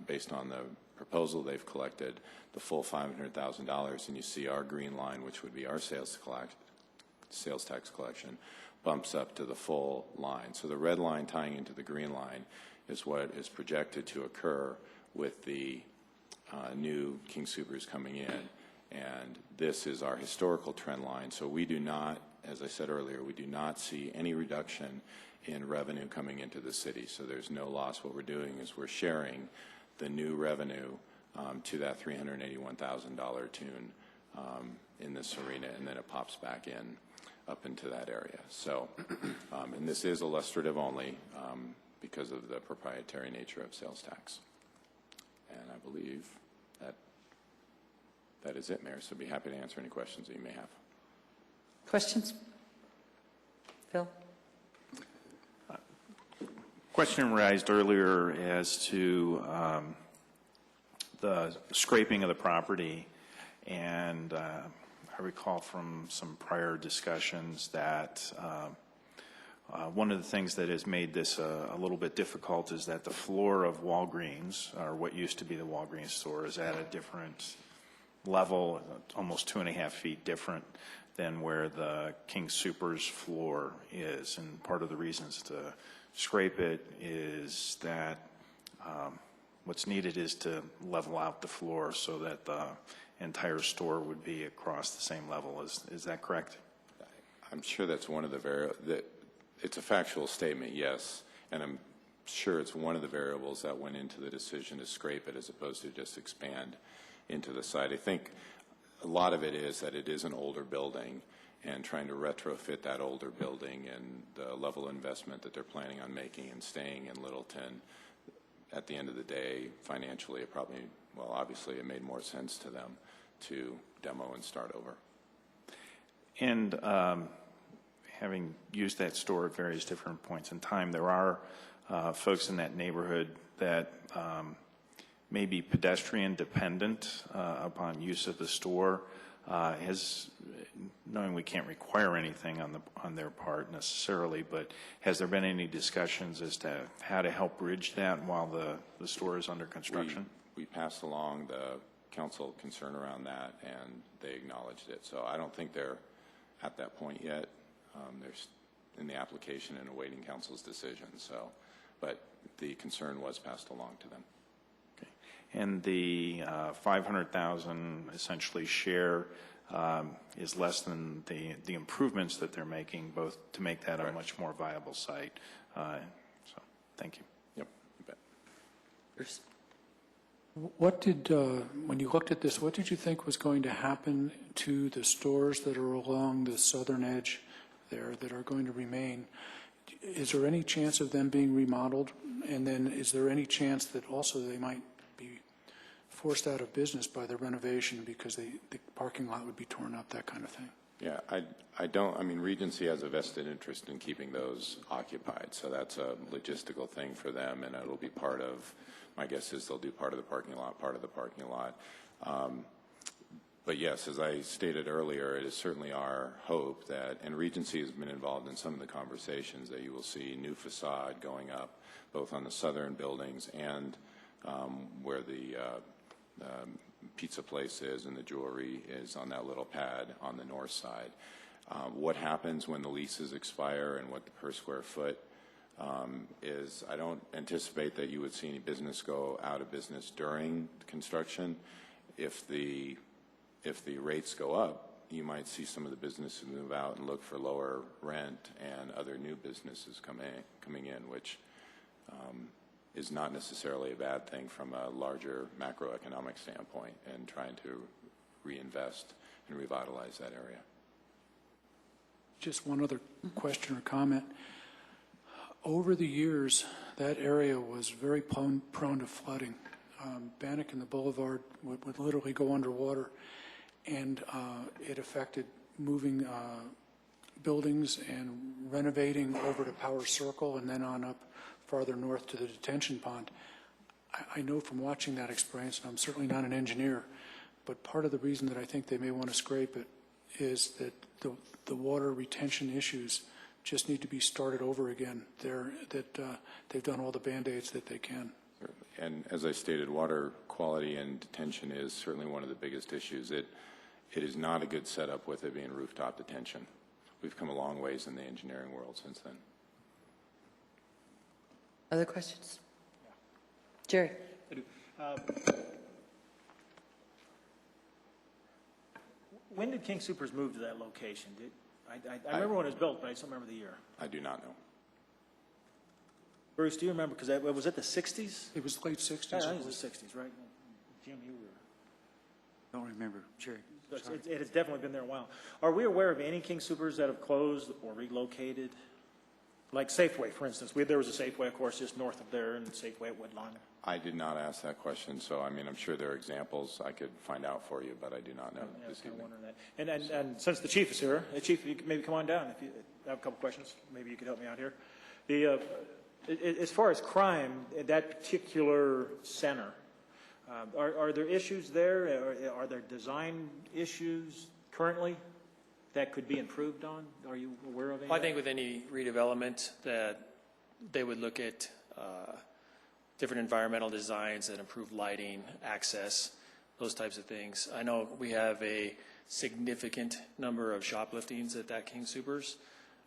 S15: based on the proposal, they've collected the full $500,000. And you see our green line, which would be our sales tax collection, bumps up to the full line. So the red line tying into the green line is what is projected to occur with the new King Soopers coming in. And this is our historical trend line. So we do not, as I said earlier, we do not see any reduction in revenue coming into the city. So there's no loss. What we're doing is we're sharing the new revenue to that $381,000 tune in this arena, and then it pops back in up into that area. So, and this is illustrative only because of the proprietary nature of sales tax. And I believe that is it, Mayor. So I'd be happy to answer any questions that you may have.
S1: Questions? Phil?
S3: Question raised earlier as to the scraping of the property, and I recall from some prior discussions that one of the things that has made this a little bit difficult is that the floor of Walgreens, or what used to be the Walgreens store, is at a different level, almost 2.5 feet different than where the King Soopers floor is. And part of the reasons to scrape it is that what's needed is to level out the floor so that the entire store would be across the same level. Is that correct?
S15: I'm sure that's one of the it's a factual statement, yes, and I'm sure it's one of the variables that went into the decision to scrape it as opposed to just expand into the site. I think a lot of it is that it is an older building, and trying to retrofit that older building and the level of investment that they're planning on making and staying in Littleton, at the end of the day, financially, it probably, well, obviously it made more sense to them to demo and start over.
S3: And having used that store at various different points in time, there are folks in that neighborhood that may be pedestrian dependent upon use of the store. knowing we can't require anything on their part necessarily, but has there been any discussions as to how to help bridge that while the store is under construction?
S15: We passed along the council concern around that, and they acknowledged it. So I don't think they're at that point yet. They're in the application and awaiting council's decision. So, but the concern was passed along to them.
S3: Okay. And the 500,000 essentially share is less than the improvements that they're making, both to make that a much more viable site. So, thank you.
S15: Yep. You bet.
S1: Bruce?
S17: What did, when you looked at this, what did you think was going to happen to the stores that are along the southern edge there that are going to remain? Is there any chance of them being remodeled? And then is there any chance that also they might be forced out of business by the renovation because the parking lot would be torn up, that kind of thing?
S15: Yeah, I mean, Regency has a vested interest in keeping those occupied, so that's a logistical thing for them, and it'll be part of, my guess is they'll do part of the parking lot, part of the parking lot. But yes, as I stated earlier, it is certainly our hope that, and Regency has been involved in some of the conversations, that you will see new facade going up, both on the southern buildings and where the pizza place is and the jewelry is on that little pad on the north side. What happens when the leases expire and what the per square foot is, I don't anticipate that you would see any business go out of business during construction. If the rates go up, you might see some of the businesses move out and look for lower rent and other new businesses coming in, which is not necessarily a bad thing from a larger macroeconomic standpoint and trying to reinvest and revitalize that area.
S17: Just one other question or comment. Over the years, that area was very prone to flooding. Bannock and the boulevard would literally go underwater, and it affected moving buildings and renovating over to Power Circle and then on up farther north to the detention pond. I know from watching that experience, and I'm certainly not an engineer, but part of the reason that I think they may want to scrape it is that the water retention issues just need to be started over again there, that they've done all the Band-Aids that they can.
S15: And as I stated, water quality and detention is certainly one of the biggest issues. It is not a good setup with it being rooftop detention. We've come a long ways in the engineering world since then.
S1: Other questions? Jerry?
S5: I do. When did King Soopers move to that location? I remember when it was built, but I just don't remember the year.
S15: I do not know.
S5: Bruce, do you remember? Because was it the 60s?
S17: It was late 60s.
S5: I think it was the 60s, right? Jim, you were.
S9: Don't remember. Sure.
S5: It has definitely been there a while. Are we aware of any King Soopers that have closed or relocated? Like Safeway, for instance. There was a Safeway, of course, just north of there, and Safeway at Woodlawn.
S15: I did not ask that question, so I mean, I'm sure there are examples I could find out for you, but I do not know this evening.
S5: That. And since the chief is here, Chief, you can maybe come on down if you have a couple questions. Maybe you could help me out here. As far as crime in that particular center, are there issues there? Are there design issues currently that could be improved on? Are you aware of any?
S16: I think with any redevelopment that they would look at different environmental designs that improve lighting, access, those types of things. I know we have a significant number of shopliftings at that King Soopers.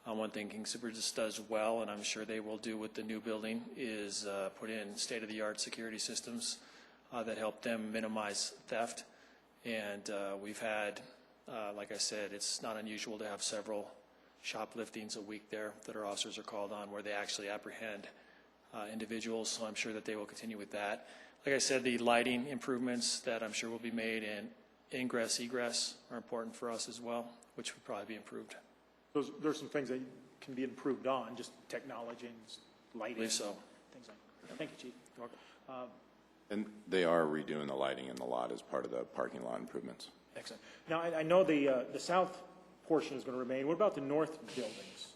S16: One thing King Soopers just does well, and I'm sure they will do with the new building, is put in state-of-the-art security systems that help them minimize theft. And we've had, like I said, it's not unusual to have several shopliftings a week there that our officers are called on, where they actually apprehend individuals. So I'm sure that they will continue with that. Like I said, the lighting improvements that I'm sure will be made and ingress, egress are important for us as well, which would probably be improved.
S5: There's some things that can be improved on, just technology and lighting. I believe
S16: so.
S5: Things like that. Thank you, Chief. You're welcome.
S15: And they are redoing the lighting in the lot as part of the parking lot improvements.
S5: Excellent. Now, I know the south portion is going to remain. What about the north buildings,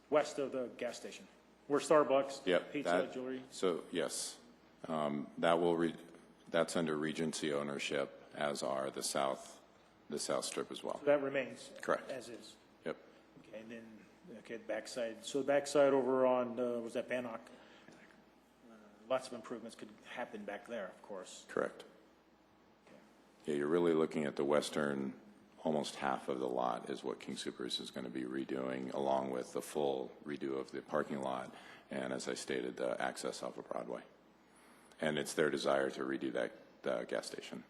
S5: west of the gas station, where Starbucks, pizza, jewelry?
S15: So yes, that's under Regency ownership, as are the south the south strip as well.
S5: So that remains?
S15: Correct.
S5: As is?
S15: Yep.
S5: Okay, and then, okay, backside. So the backside over on, was that Bannock? Lots of improvements could happen back there, of course.
S15: Correct. Yeah, you're really looking at the western, almost half of the lot is what King Soopers is going to be redoing, along with the full redo of the parking lot, and as I stated, the access off of Broadway. And it's their desire to redo that gas station.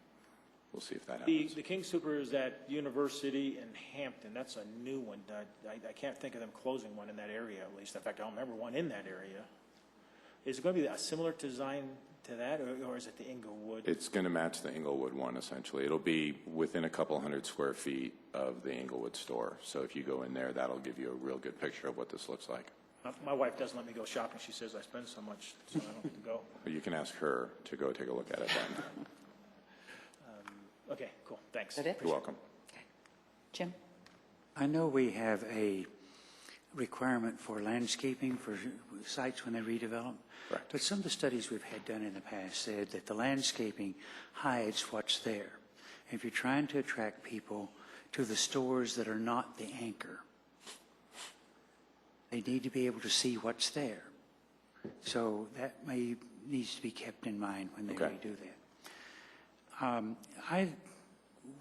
S15: We'll see if that happens.
S5: The King Soopers at University and Hampton, that's a new one. I can't think of them closing one in that area, at least. In fact, I don't remember one in that area. Is it going to be a similar design to that, or is it the Inglewood?
S15: It's going to match the Inglewood one, essentially. It'll be within a couple hundred square feet of the Inglewood store. So if you go in there, that'll give you a real good picture of what this looks like.
S5: My wife doesn't let me go shopping. She says I spend so much, so I don't get to go.
S15: But you can ask her to go take a look at it then.
S5: Okay, cool. Thanks.
S1: Is that it?
S15: You're welcome.
S1: Jim?
S9: I know we have a requirement for landscaping for sites when they redevelop.
S15: Correct.
S9: But some of the studies we've had done in the past said that the landscaping hides what's there. If you're trying to attract people to the stores that are not the anchor, they need to be able to see what's there. So that needs to be kept in mind when they redo that. I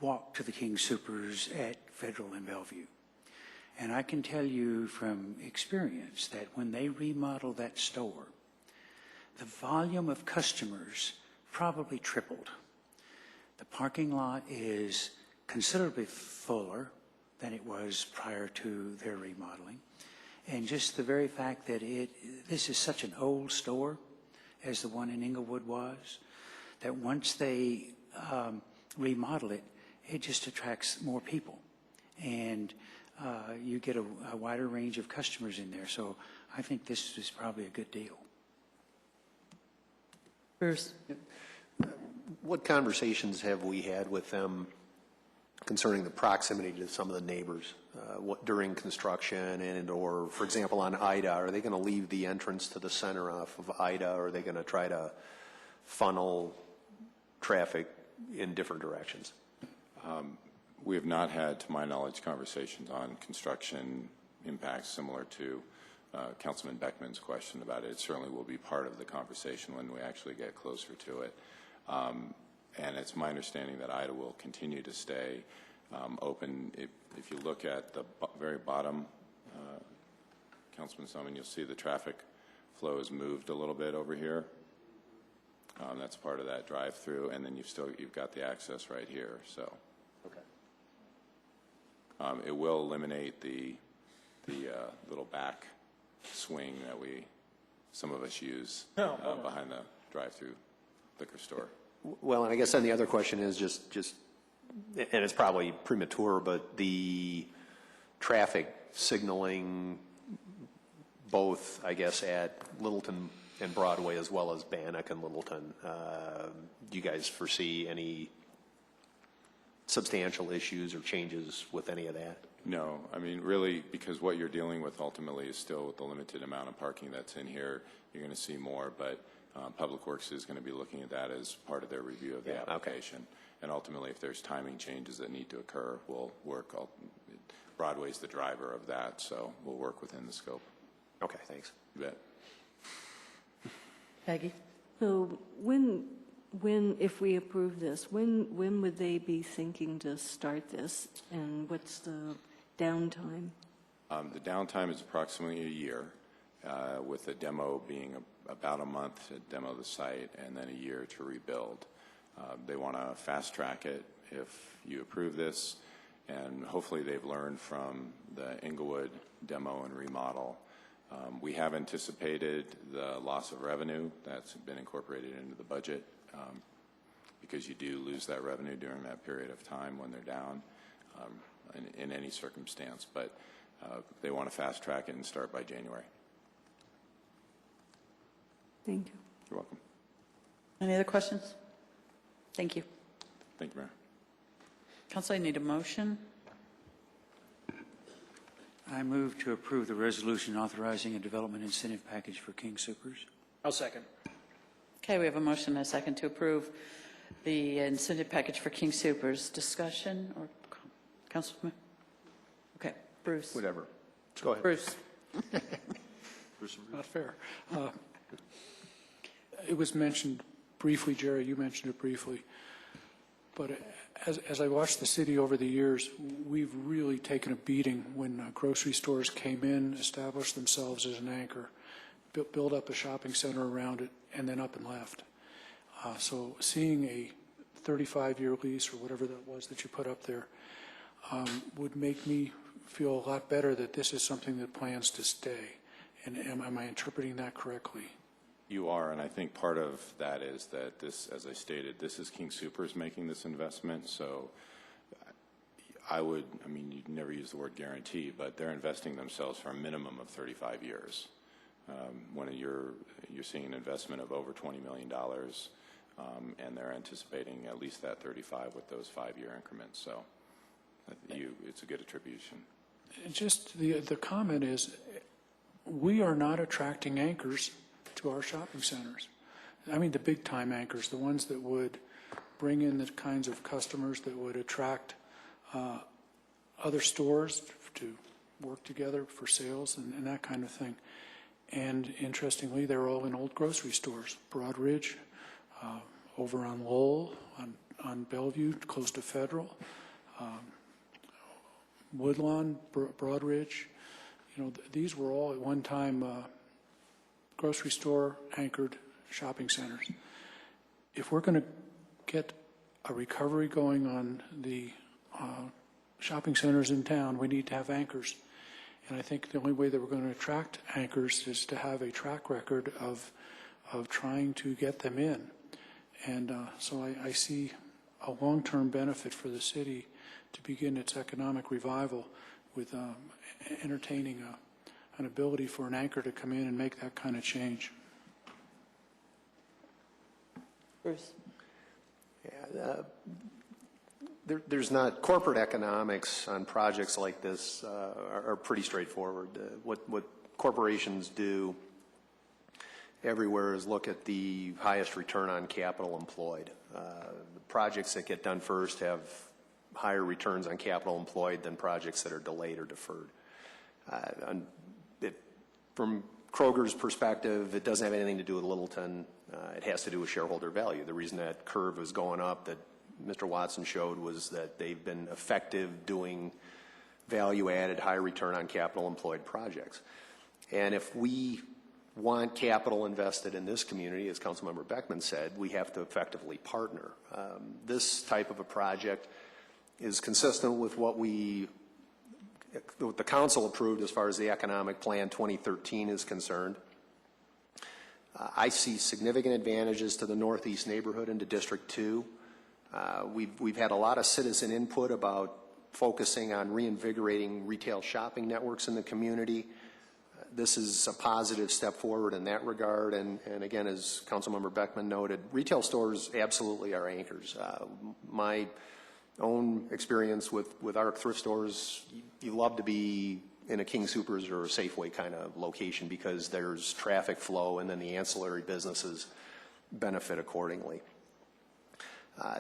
S9: walked to the King Soopers at Federal and Bellevue, and I can tell you from experience that when they remodel that store, the volume of customers probably tripled. The parking lot is considerably fuller than it was prior to their remodeling. And just the very fact that this is such an old store, as the one in Inglewood was, that once they remodel it, it just attracts more people. And you get a wider range of customers in there. So I think this is probably a good deal.
S1: Bruce?
S18: What conversations have we had with them concerning the proximity to some of the neighbors during construction or, for example, on Ida? Are they going to leave the entrance to the center off of Ida, or are they going to try to funnel traffic in different directions?
S15: We have not had, to my knowledge, conversations on construction impacts similar to Councilman Beckman's question about it. It certainly will be part of the conversation when we actually get closer to it. And it's my understanding that Ida will continue to stay open. If you look at the very bottom, Councilman Summon, you'll see the traffic flow has moved a little bit over here. That's part of that drive-through, and then you've got the access right here. So, okay. It will eliminate the little back swing that some of us use behind the drive-through liquor store.
S18: Well, and I guess then the other question is just, and it's probably premature, but the traffic signaling both, I guess, at Littleton and Broadway as well as Bannock and Littleton. Do you guys foresee any substantial issues or changes with any of that?
S15: No, I mean, really, because what you're dealing with ultimately is still with the limited amount of parking that's in here, you're going to see more, but Public Works is going to be looking at that as part of their review of the application. Okay. And ultimately, if there's timing changes that need to occur, we'll work. Broadway's the driver of that, so we'll work within the scope.
S18: Okay, thanks.
S15: You bet.
S1: Peggy?
S4: So if we approve this, when would they be thinking to start this, and what's the downtime?
S15: The downtime is approximately a year, with the demo being about a month to demo the site and then a year to rebuild. They want to fast track it if you approve this, and hopefully they've learned from the Inglewood demo and remodel. We have anticipated the loss of revenue that's been incorporated into the budget, because you do lose that revenue during that period of time when they're down in any circumstance. But they want to fast track it and start by January.
S4: Thank you.
S15: You're welcome.
S1: Any other questions? Thank you.
S15: Thank you, Mayor.
S1: Council, I need a motion.
S9: I move to approve the resolution authorizing a development incentive package for King Soopers.
S5: I'll second.
S1: Okay, we have a motion and a second to approve the incentive package for King Soopers. Discussion or Councilman? Okay, Bruce.
S18: Whatever. Go ahead.
S1: Bruce.
S17: Not fair. It was mentioned briefly, Jerry, you mentioned it briefly, but as I watched the city over the years, we've really taken a beating when grocery stores came in, established themselves as an anchor, built up a shopping center around it, and then up and left. So seeing a 35-year lease or whatever that was that you put up there would make me feel a lot better that this is something that plans to stay. And am I interpreting that correctly?
S15: You are, and I think part of that is that this, as I stated, this is King Soopers making this investment, so I mean, you never use the word guarantee, but they're investing themselves for a minimum of 35 years. When you're seeing an investment of over $20 million, and they're anticipating at least that 35 with those 5-year increments, so it's a good attribution.
S17: Just the comment is, we are not attracting anchors to our shopping centers. I mean the big time anchors, the ones that would bring in the kinds of customers that would attract other stores to work together for sales and that kind of thing. And interestingly, they're all in old grocery stores, Broadridge, over on Lowell, on Bellevue, close to Federal, Woodlawn, Broadridge. You know, these were all at one time grocery store anchored shopping centers. If we're going to get a recovery going on the shopping centers in town, we need to have anchors. And I think the only way that we're going to attract anchors is to have a track record of trying to get them in. And so I see a long-term benefit for the city to begin its economic revival with entertaining an ability for an anchor to come in and make that kind of change.
S1: Bruce.
S18: Yeah, there's not, corporate economics on projects like this are pretty straightforward. What corporations do everywhere is look at the highest return on capital employed. The projects that get done first have higher returns on capital employed than projects that are delayed or deferred. From Kroger's perspective, it doesn't have anything to do with Littleton. It has to do with shareholder value. The reason that curve is going up that Mr. Watson showed was that they've been effective doing value-added, high return on capital employed projects. And if we want capital invested in this community, as Councilmember Beckman said, we have to effectively partner. This type of a project is consistent with what the council approved as far as the Economic Plan 2013 is concerned. I see significant advantages to the Northeast neighborhood and to District 2. We've had a lot of citizen input about focusing on reinvigorating retail shopping networks in the community. This is a positive step forward in that regard. And again, as Councilmember Beckman noted, retail stores absolutely are anchors. My own experience with our thrift stores, you love to be in a King Soopers or a Safeway kind of location because there's traffic flow and then the ancillary businesses benefit accordingly.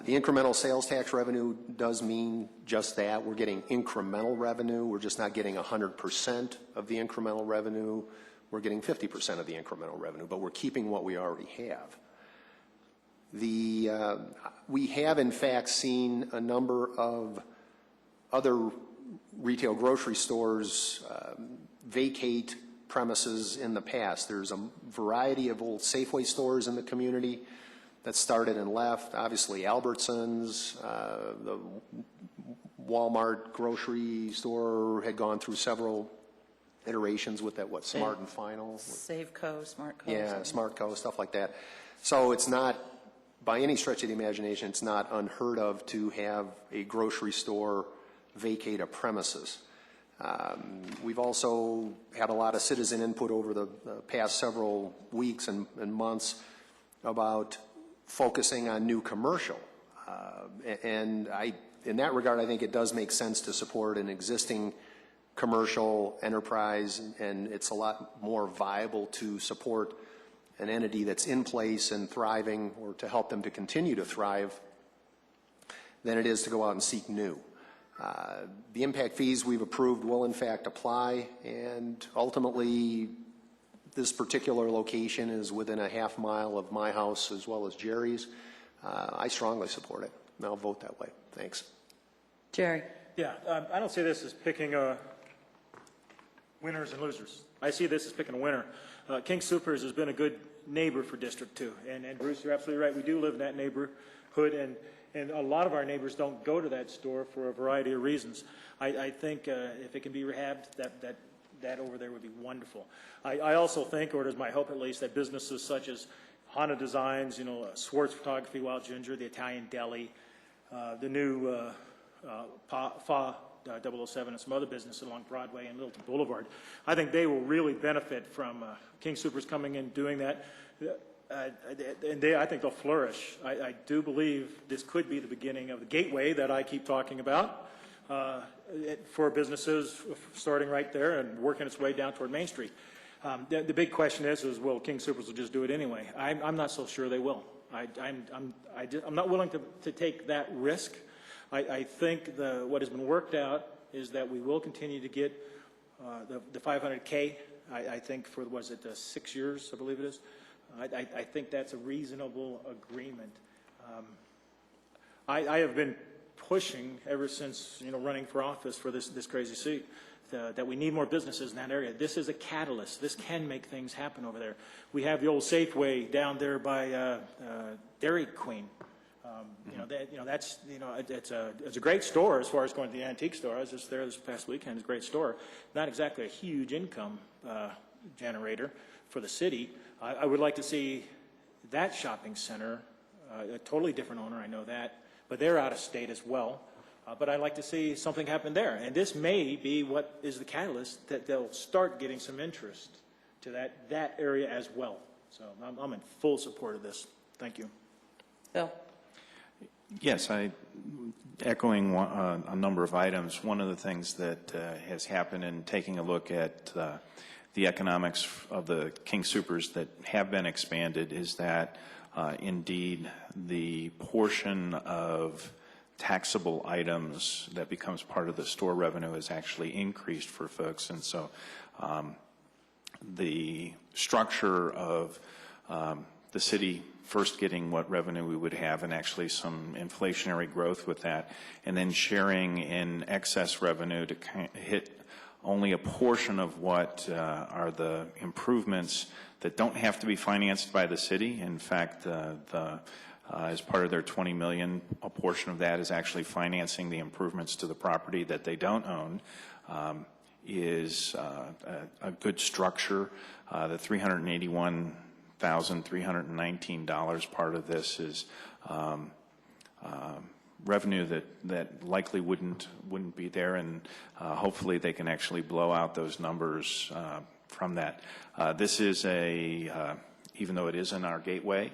S18: The incremental sales tax revenue does mean just that. We're getting incremental revenue. We're just not getting 100% of the incremental revenue. We're getting 50% of the incremental revenue, but we're keeping what we already have. We have, in fact, seen a number of other retail grocery stores vacate premises in the past. There's a variety of old Safeway stores in the community that started and left. Obviously, Albertsons, the Walmart grocery store had gone through several iterations with that, Smart and Final?
S1: Safeco, Smart Co.
S18: Yeah, Smart Co, stuff like that. So it's not, by any stretch of the imagination, it's not unheard of to have a grocery store vacate a premises. We've also had a lot of citizen input over the past several weeks and months about focusing on new commercial. And in that regard, I think it does make sense to support an existing commercial enterprise, and it's a lot more viable to support an entity that's in place and thriving, or to help them to continue to thrive, than it is to go out and seek new. The impact fees we've approved will in fact apply, and ultimately this particular location is within a half mile of my house as well as Jerry's. I strongly support it, and I'll vote that way. Thanks.
S1: Jerry.
S5: Yeah, I don't see this as picking winners and losers. I see this as picking a winner. King Soopers has been a good neighbor for District 2. And Bruce, you're absolutely right. We do live in that neighborhood, and a lot of our neighbors don't go to that store for a variety of reasons. I think if it can be rehabbed, that over there would be wonderful. I also think, or it is my hope at least, that businesses such as Honda Designs, Swartz Photography, Wild Ginger, the Italian Deli, the new FA 007 and some other businesses along Broadway and Littleton Boulevard, I think they will really benefit from King Soopers coming in doing that. And I think they'll flourish. I do believe this could be the beginning of the gateway that I keep talking about for businesses starting right there and working its way down toward Main Street. The big question is will King Soopers will just do it anyway? I'm not so sure they will. I'm not willing to take that risk. I think what has been worked out is that we will continue to get the 500K. I think for, was it 6 years, I believe it is. I think that's a reasonable agreement. I have been pushing ever since running for office for this crazy seat that we need more businesses in that area. This is a catalyst. This can make things happen over there. We have the old Safeway down there by Dairy Queen. It's a great store as far as going to the antique store. I was just there this past weekend. It's a great store. Not exactly a huge income generator for the city. I would like to see that shopping center, a totally different owner, I know that, but they're out of state as well. But I'd like to see something happen there. And this may be what is the catalyst that they'll start getting some interest to that area as well. So I'm in full support of this. Thank you.
S1: Bill.
S15: Yes, echoing a number of items. One of the things that has happened in taking a look at the economics of the King Soopers that have been expanded is that indeed the portion of taxable items that becomes part of the store revenue is actually increased for folks. And so the structure of the city first getting what revenue we would have and actually some inflationary growth with that, and then sharing in excess revenue to hit only a portion of what are the improvements that don't have to be financed by the city. In fact, as part of their $20 million, a portion of that is actually financing the improvements to the property that they don't own, is a good structure. The $381,319 part of this is revenue that likely wouldn't be there, and hopefully they can actually blow out those numbers from that. This is even though it is in our gateway,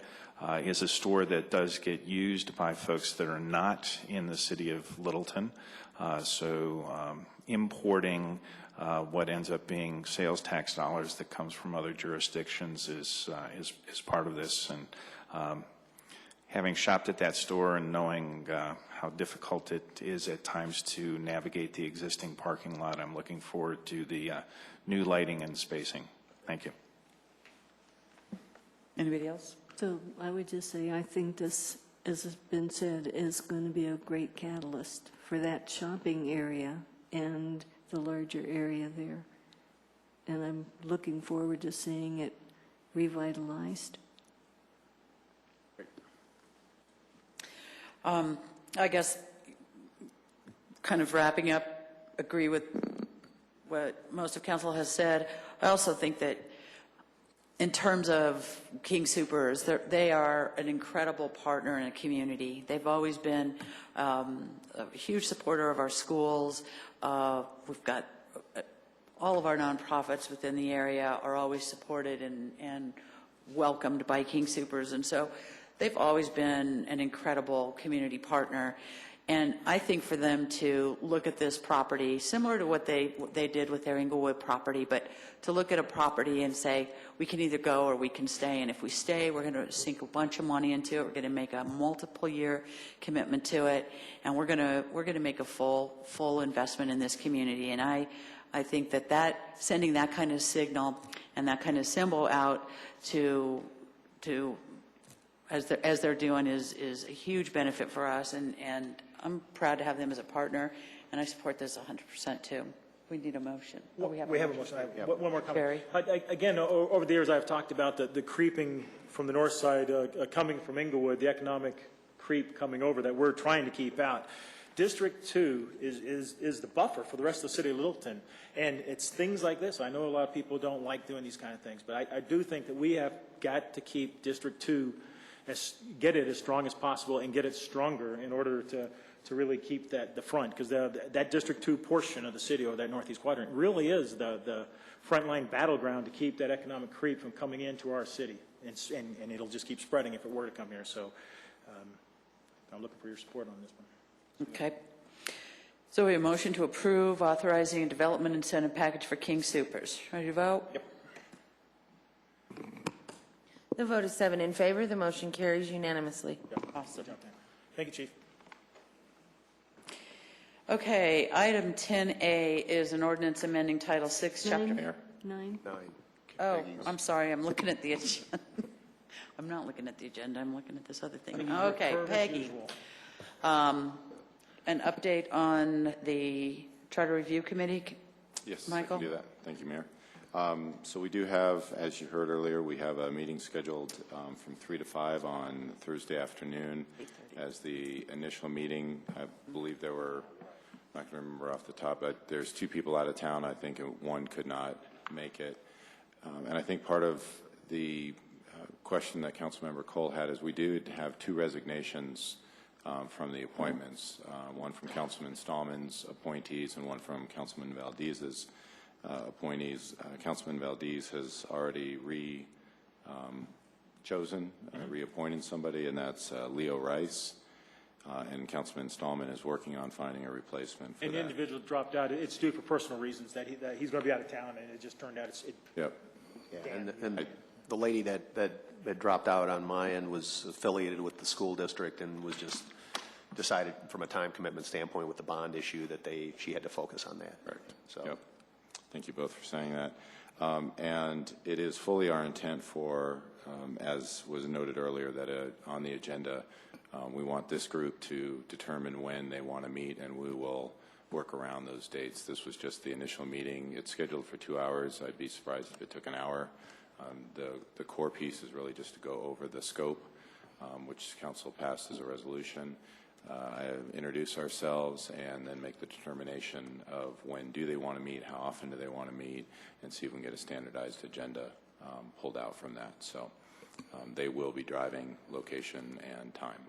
S15: is a store that does get used by folks that are not in the city of Littleton. So importing what ends up being sales tax dollars that comes from other jurisdictions is part of this. And having shopped at that store and knowing how difficult it is at times to navigate the existing parking lot, I'm looking forward to the new lighting and spacing. Thank you.
S1: Anybody else?
S4: So I would just say I think this, as has been said, is going to be a great catalyst for that shopping area and the larger area there. And I'm looking forward to seeing it revitalized.
S1: I guess kind of wrapping up, agree with what most of council has said. I also think that in terms of King Soopers, they are an incredible partner in a community. They've always been a huge supporter of our schools. We've got all of our nonprofits within the area are always supported and welcomed by King Soopers. And so they've always been an incredible community partner. And I think for them to look at this property, similar to what they did with their Inglewood property, but to look at a property and say, we can either go or we can stay. And if we stay, we're going to sink a bunch of money into it. We're going to make a multiple year commitment to it. And we're going to make a full investment in this community. And I think that sending that kind of signal and that kind of symbol out to as they're doing is a huge benefit for us, and I'm proud to have them as a partner, and I support this 100% too. We need a motion.
S5: We have a motion. One more comment.
S1: Barry?
S5: Again, over the years, I've talked about the creeping from the north side coming from Inglewood, the economic creep coming over that we're trying to keep out. District 2 is the buffer for the rest of the city of Littleton, and it's things like this. I know a lot of people don't like doing these kind of things, but I do think that we have got to keep District 2, get it as strong as possible and get it stronger in order to really keep the front, because that District 2 portion of the city, or that northeast quadrant, really is the frontline battleground to keep that economic creep from coming into our city, and it'll just keep spreading if it were to come here. So I'm looking for your support on this one.
S1: Okay. So we have a motion to approve authorizing a development incentive package for King Supers. Ready to vote?
S5: Yep.
S2: The vote is 7 in favor. The motion carries unanimously.
S1: Awesome.
S5: Thank you, Chief.
S1: Okay, item 10A is an ordinance amending Title VI, Chapter...
S4: Nine. 9.
S1: Oh, I'm sorry, I'm looking at the agenda. I'm not looking at the agenda, I'm looking at this other thing. Okay, Peggy. An update on the Charter Review Committee?
S15: Yes,
S1: Michael?
S15: I can do that. Thank you, Mayor. So we do have, as you heard earlier, we have a meeting scheduled from 3 to 5 on Thursday afternoon as the initial meeting. I believe there were, I'm not going to remember off the top, but there's 2 people out of town, I think, and 1 could not make it. And I think part of the question that Councilmember Cole had is we do have 2 resignations from the appointments, one from Councilman Stallman's appointees and one from Councilman Valdez's appointees. Councilman Valdez has already reappointed somebody, and that's Leo Rice. And Councilman Stallman is working on finding a replacement for
S5: and
S15: that.
S5: the individual dropped out. It's due for personal reasons that he's going to be out of town, and it just turned out
S15: Yep.
S18: Yeah, and the lady that dropped out on my end was affiliated with the school district and was just decided from a time commitment standpoint with the bond issue that she had to focus on that.
S15: Correct. So, yep. Thank you both for saying that. And it is fully our intent for, as was noted earlier, that on the agenda, we want this group to determine when they want to meet, and we will work around those dates. This was just the initial meeting. It's scheduled for 2 hours. I'd be surprised if it took an hour. The core piece is really just to go over the scope, which Council passed as a resolution, introduce ourselves, and then make the determination of when do they want to meet, how often do they want to meet, and see if we can get a standardized agenda pulled out from that. So they will be driving location and time.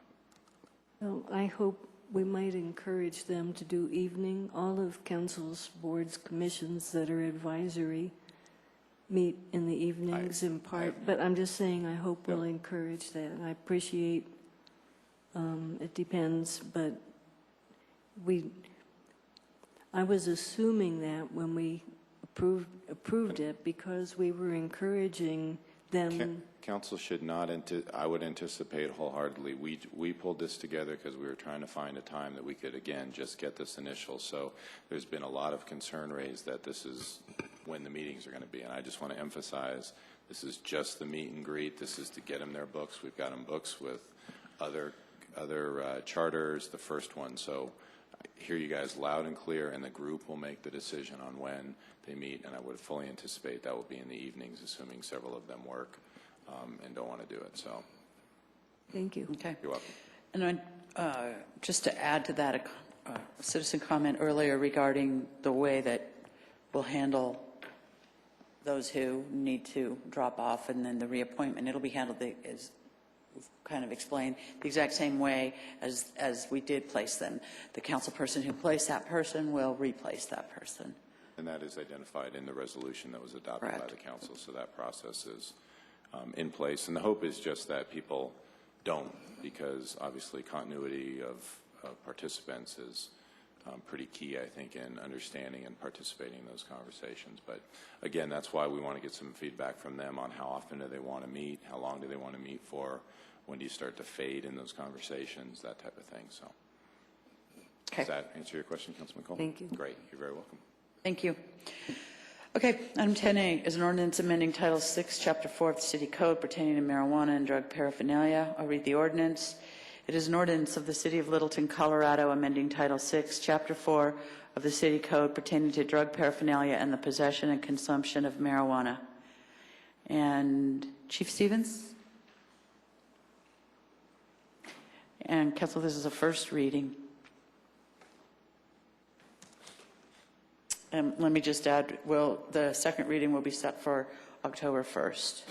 S4: Well, I hope we might encourage them to do evening. All of council's boards, commissions that are advisory meet in the evenings in part, but I'm just saying I hope we'll encourage that. And I appreciate it depends, but I was assuming that when we approved it because we were encouraging them.
S15: Council should not, I would anticipate wholeheartedly. We pulled this together because we were trying to find a time that we could, again, just get this initial. So there's been a lot of concern raised that this is when the meetings are going to be. And I just want to emphasize, this is just the meet and greet. This is to get them their books. We've got them books with other charters, the first one. So I hear you guys loud and clear, and the group will make the decision on when they meet. And I would fully anticipate that will be in the evenings, assuming several of them work and don't want to do it. So,
S4: thank you.
S1: Okay.
S15: You're welcome.
S1: And just to add to that, a citizen comment earlier regarding the way that we'll handle those who need to drop off and then the reappointment. It'll be handled, as we've kind of explained, the exact same way as we did place them. The council person who placed that person will replace that person.
S15: And that is identified in the resolution that was adopted by the council, so that process is in place. And the hope is just that people don't, because obviously continuity participants is pretty key, I think, in understanding and participating in those conversations. But again, that's why we want to get some feedback from them on how often do they want to meet, how long do they want to meet for, when do you start to fade in those conversations, that type of thing. So,
S1: Okay.
S15: Does that answer your question, Councilman Cole?
S4: Thank you.
S15: Great. You're very welcome.
S1: Thank you. Okay, item 10A is an ordinance amending Title VI, Chapter 4 of the City Code pertaining to marijuana and drug paraphernalia. I'll read the ordinance. It is an ordinance of the City of Littleton, Colorado, amending Title VI, Chapter 4 of the City Code pertaining to drug paraphernalia and the possession and consumption of marijuana. And Chief Stevens? And Council, this is a first reading. And let me just add, the second reading will be set for October 1st.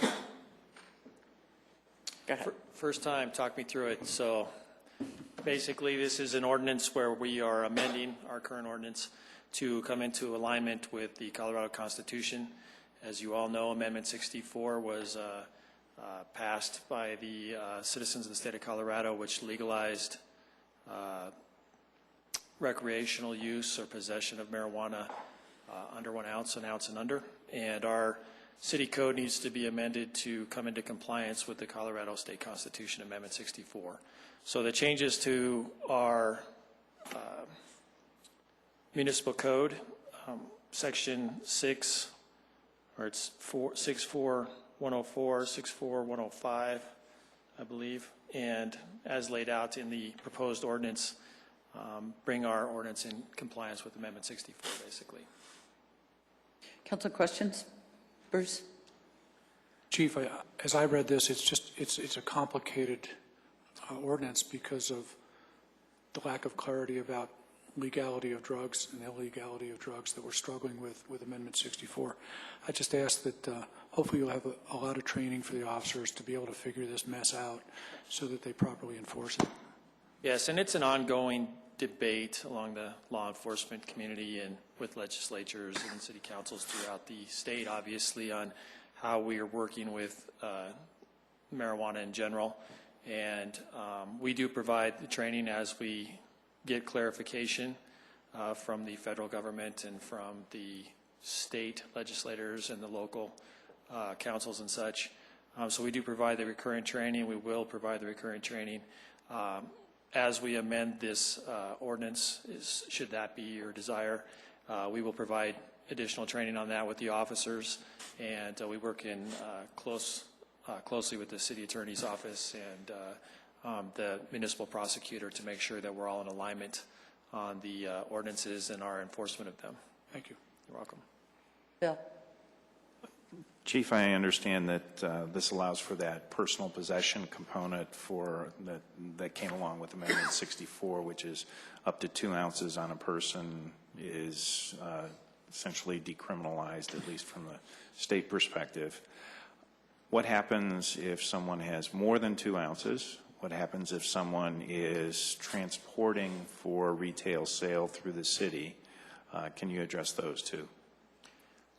S1: Go ahead.
S16: First time, talk me through it. So basically, this is an ordinance where we are amending our current ordinance to come into alignment with the Colorado Constitution. As you all know, Amendment 64 was passed by the citizens of the state of Colorado, which legalized recreational use or possession of marijuana under 1 ounce, an ounce and under. And our city code needs to be amended to come into compliance with the Colorado State Constitution, Amendment 64. So the changes to our municipal code, Section 6, or it's 64104, 64105, I believe, and as laid out in the proposed ordinance, bring our ordinance in compliance with Amendment 64, basically.
S1: Council questions? Bruce?
S17: Chief, as I read this, it's a complicated ordinance because of the lack of clarity about legality of drugs and illegality of drugs that we're struggling with Amendment 64. I just ask that hopefully you'll have a lot of training for the officers to be able to figure this mess out so that they properly enforce it.
S16: Yes, and it's an ongoing debate along the law enforcement community and with legislatures and city councils throughout the state, obviously, on how we are working with marijuana in general. And we do provide the training as we get clarification from the federal government and from the state legislators and the local councils and such. So we do provide the recurrent training. We will provide the recurrent training. As we amend this ordinance, should that be your desire, we will provide additional training on that with the officers, and we work in closely with the city attorney's office and the municipal prosecutor to make sure that we're all in alignment on the ordinances and our enforcement of them.
S17: Thank you.
S16: You're welcome.
S1: Bill?
S3: Chief, I understand that this allows for that personal possession component that came along with Amendment 64, which is up to 2 ounces on a person is essentially decriminalized, at least from the state perspective. What happens if someone has more than 2 ounces? What happens if someone is transporting for retail sale through the city? Can you address those two?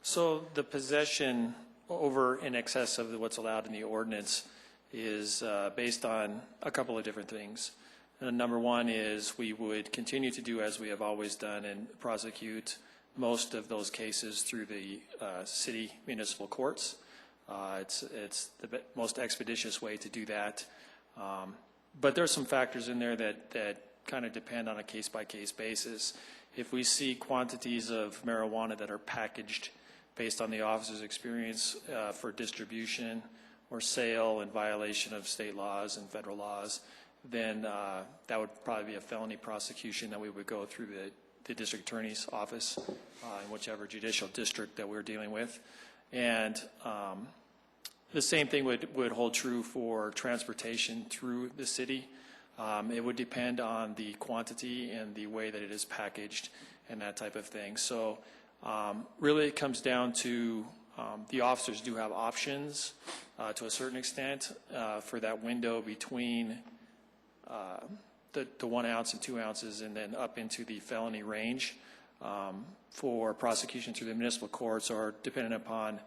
S16: So the possession over in excess of what's allowed in the ordinance is based on a couple of different things. Number one is we would continue to do as we have always done and prosecute most of those cases through the city municipal courts. It's the most expeditious way to do that. But there's some factors in there that kind of depend on a case-by-case basis. If we see quantities of marijuana that are packaged based on the officer's experience for distribution or sale in violation of state laws and federal laws, then that would probably be a felony prosecution that we would go through the district attorney's office in whichever judicial district that we're dealing with. And the same thing would hold true for transportation through the city. It would depend on the quantity and the way that it is packaged and that type of thing. So really it comes down to the officers do have options to a certain extent for that window between the 1 ounce and 2 ounces and then up into the felony range for prosecution through the municipal courts, or depending upon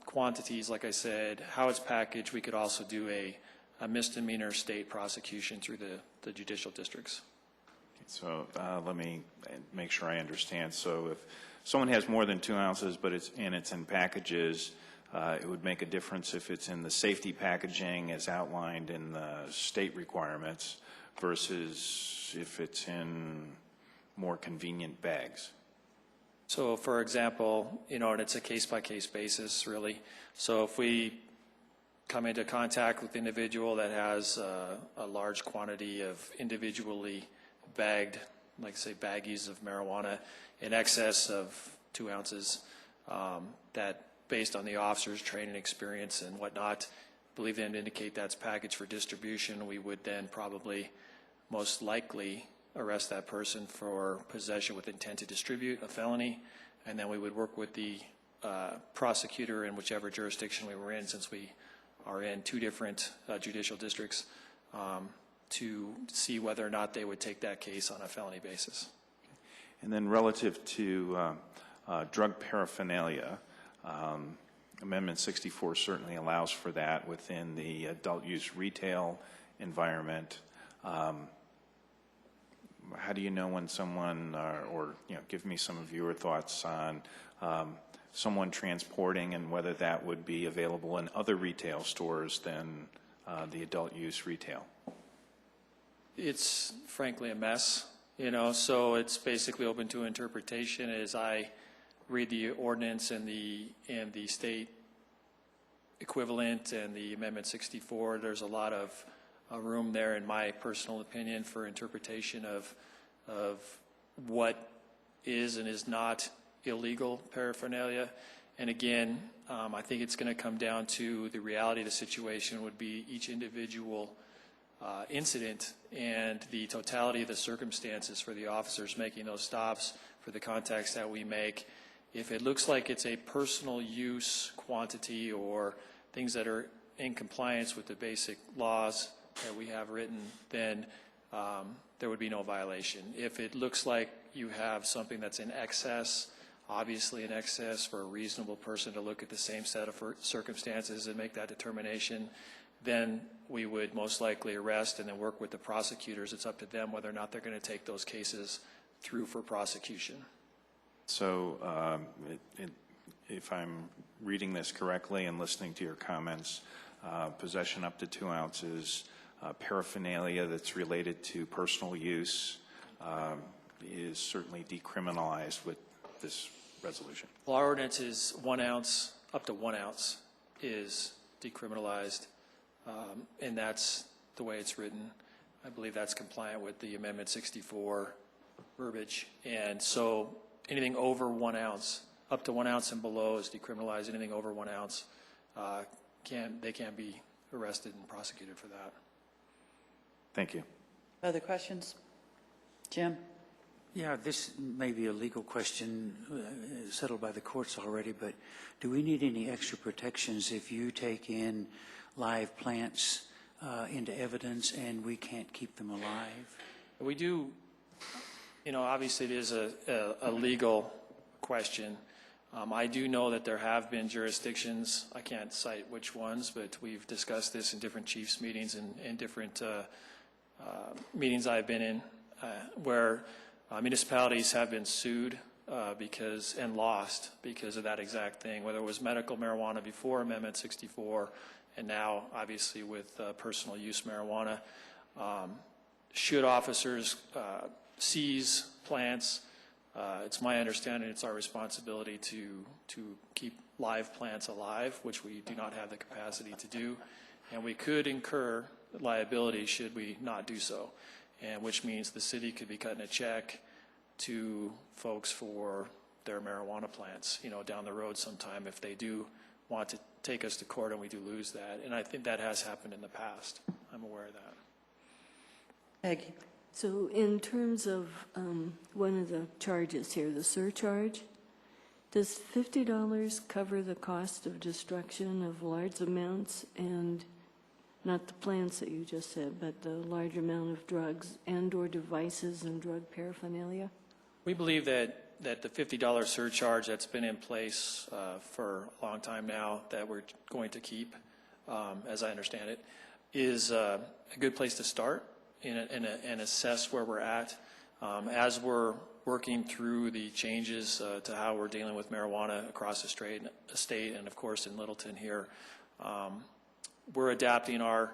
S16: quantities, like I said, how it's packaged. We could also do a a misdemeanor state prosecution through the judicial districts.
S3: So let me make sure I understand. So if someone has more than 2 ounces, but it's in packages, it would make a difference if it's in the safety packaging as outlined in the state requirements versus if it's in more convenient bags.
S16: So for example, and it's a case-by-case basis, really. So if we come into contact with an individual that has a large quantity of individually bagged, like say baggies of marijuana in excess of 2 ounces, that based on the officer's training experience and whatnot, believe them to indicate that's packaged for distribution, we would then probably most likely arrest that person for possession with intent to distribute, a felony, and then we would work with the prosecutor in whichever jurisdiction we were in, since we are in 2 different judicial districts, to see whether or not they would take that case on a felony basis.
S3: And then relative to drug paraphernalia, Amendment 64 certainly allows for that within the adult use retail environment. How do you know when someone, or give me some of your thoughts on someone transporting and whether that would be available in other retail stores than the adult use retail?
S16: It's frankly a mess, so it's basically open to interpretation. As I read the ordinance and the state equivalent and the Amendment 64, there's a lot of room there, in my personal opinion, for interpretation of what is and is not illegal paraphernalia. And again, I think it's going to come down to the reality of the situation would be each individual incident and the totality of the circumstances for the officers making those stops, for the contacts that we make. If it looks like it's a personal use quantity or things that are in compliance with the basic laws that we have written, then there would be no violation. If it looks like you have something that's in excess, obviously in excess for a reasonable person to look at the same set of circumstances and make that determination, then we would most likely arrest and then work with the prosecutors. It's up to them whether or not they're going to take those cases through for prosecution.
S3: So if I'm reading this correctly and listening to your comments, possession up to 2 ounces, paraphernalia that's related to personal use is certainly decriminalized with this resolution.
S16: Well, our ordinance is 1 ounce, up to 1 ounce is decriminalized, and that's the way it's written. I believe that's compliant with the Amendment 64 verbiage. And so anything over 1 ounce, up to 1 ounce and below is decriminalized. Anything over 1 ounce, they can't be arrested and prosecuted for that.
S3: Thank you.
S1: Other questions? Jim?
S9: Yeah, this may be a legal question settled by the courts already, but do we need any extra protections if you take in live plants into evidence and we can't keep them alive?
S16: We do, obviously it is a legal question. I do know that there have been jurisdictions, I can't cite which ones, but we've discussed this in different chiefs meetings and different meetings I've been in where municipalities have been sued and lost because of that exact thing, whether it was medical marijuana before Amendment 64 and now obviously with personal use marijuana. Should officers seize plants, it's my understanding it's our responsibility to keep live plants alive, which we do not have the capacity to do, and we could incur liability should we not do so, and which means the city could be cutting a check to folks for their marijuana plants, down the road sometime if they do want to take us to court and we do lose that. And I think that has happened in the past. I'm aware of that.
S1: Peggy?
S4: So in terms of one of the charges here, the surcharge, does $50 cover the cost of destruction of large amounts, and not the plants that you just said, but the large amount of drugs and or devices and drug paraphernalia?
S16: We believe that the $50 surcharge that's been in place for a long time now that we're going to keep, as I understand it, is a good place to start and assess where we're at. As we're working through the changes to how we're dealing with marijuana across the state and of course in Littleton here, we're adapting our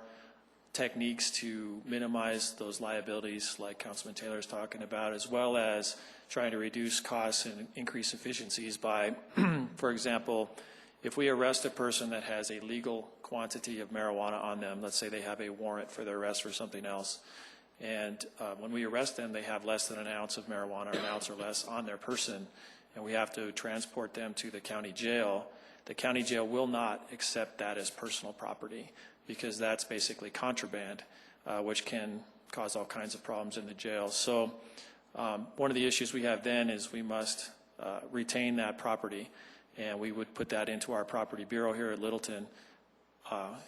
S16: techniques to minimize those liabilities like Councilman Taylor is talking about, as well as trying to reduce costs and increase efficiencies by, for example, if we arrest a person that has a legal quantity of marijuana on them, let's say they have a warrant for their arrest for something else, and when we arrest them, they have less than an ounce of marijuana, or an ounce or less on their person, and we have to transport them to the county jail. The county jail will not accept that as personal property because that's basically contraband, which can cause all kinds of problems in the jail. So one of the issues we have then is we must retain that property, and we would put that into our property bureau here at Littleton.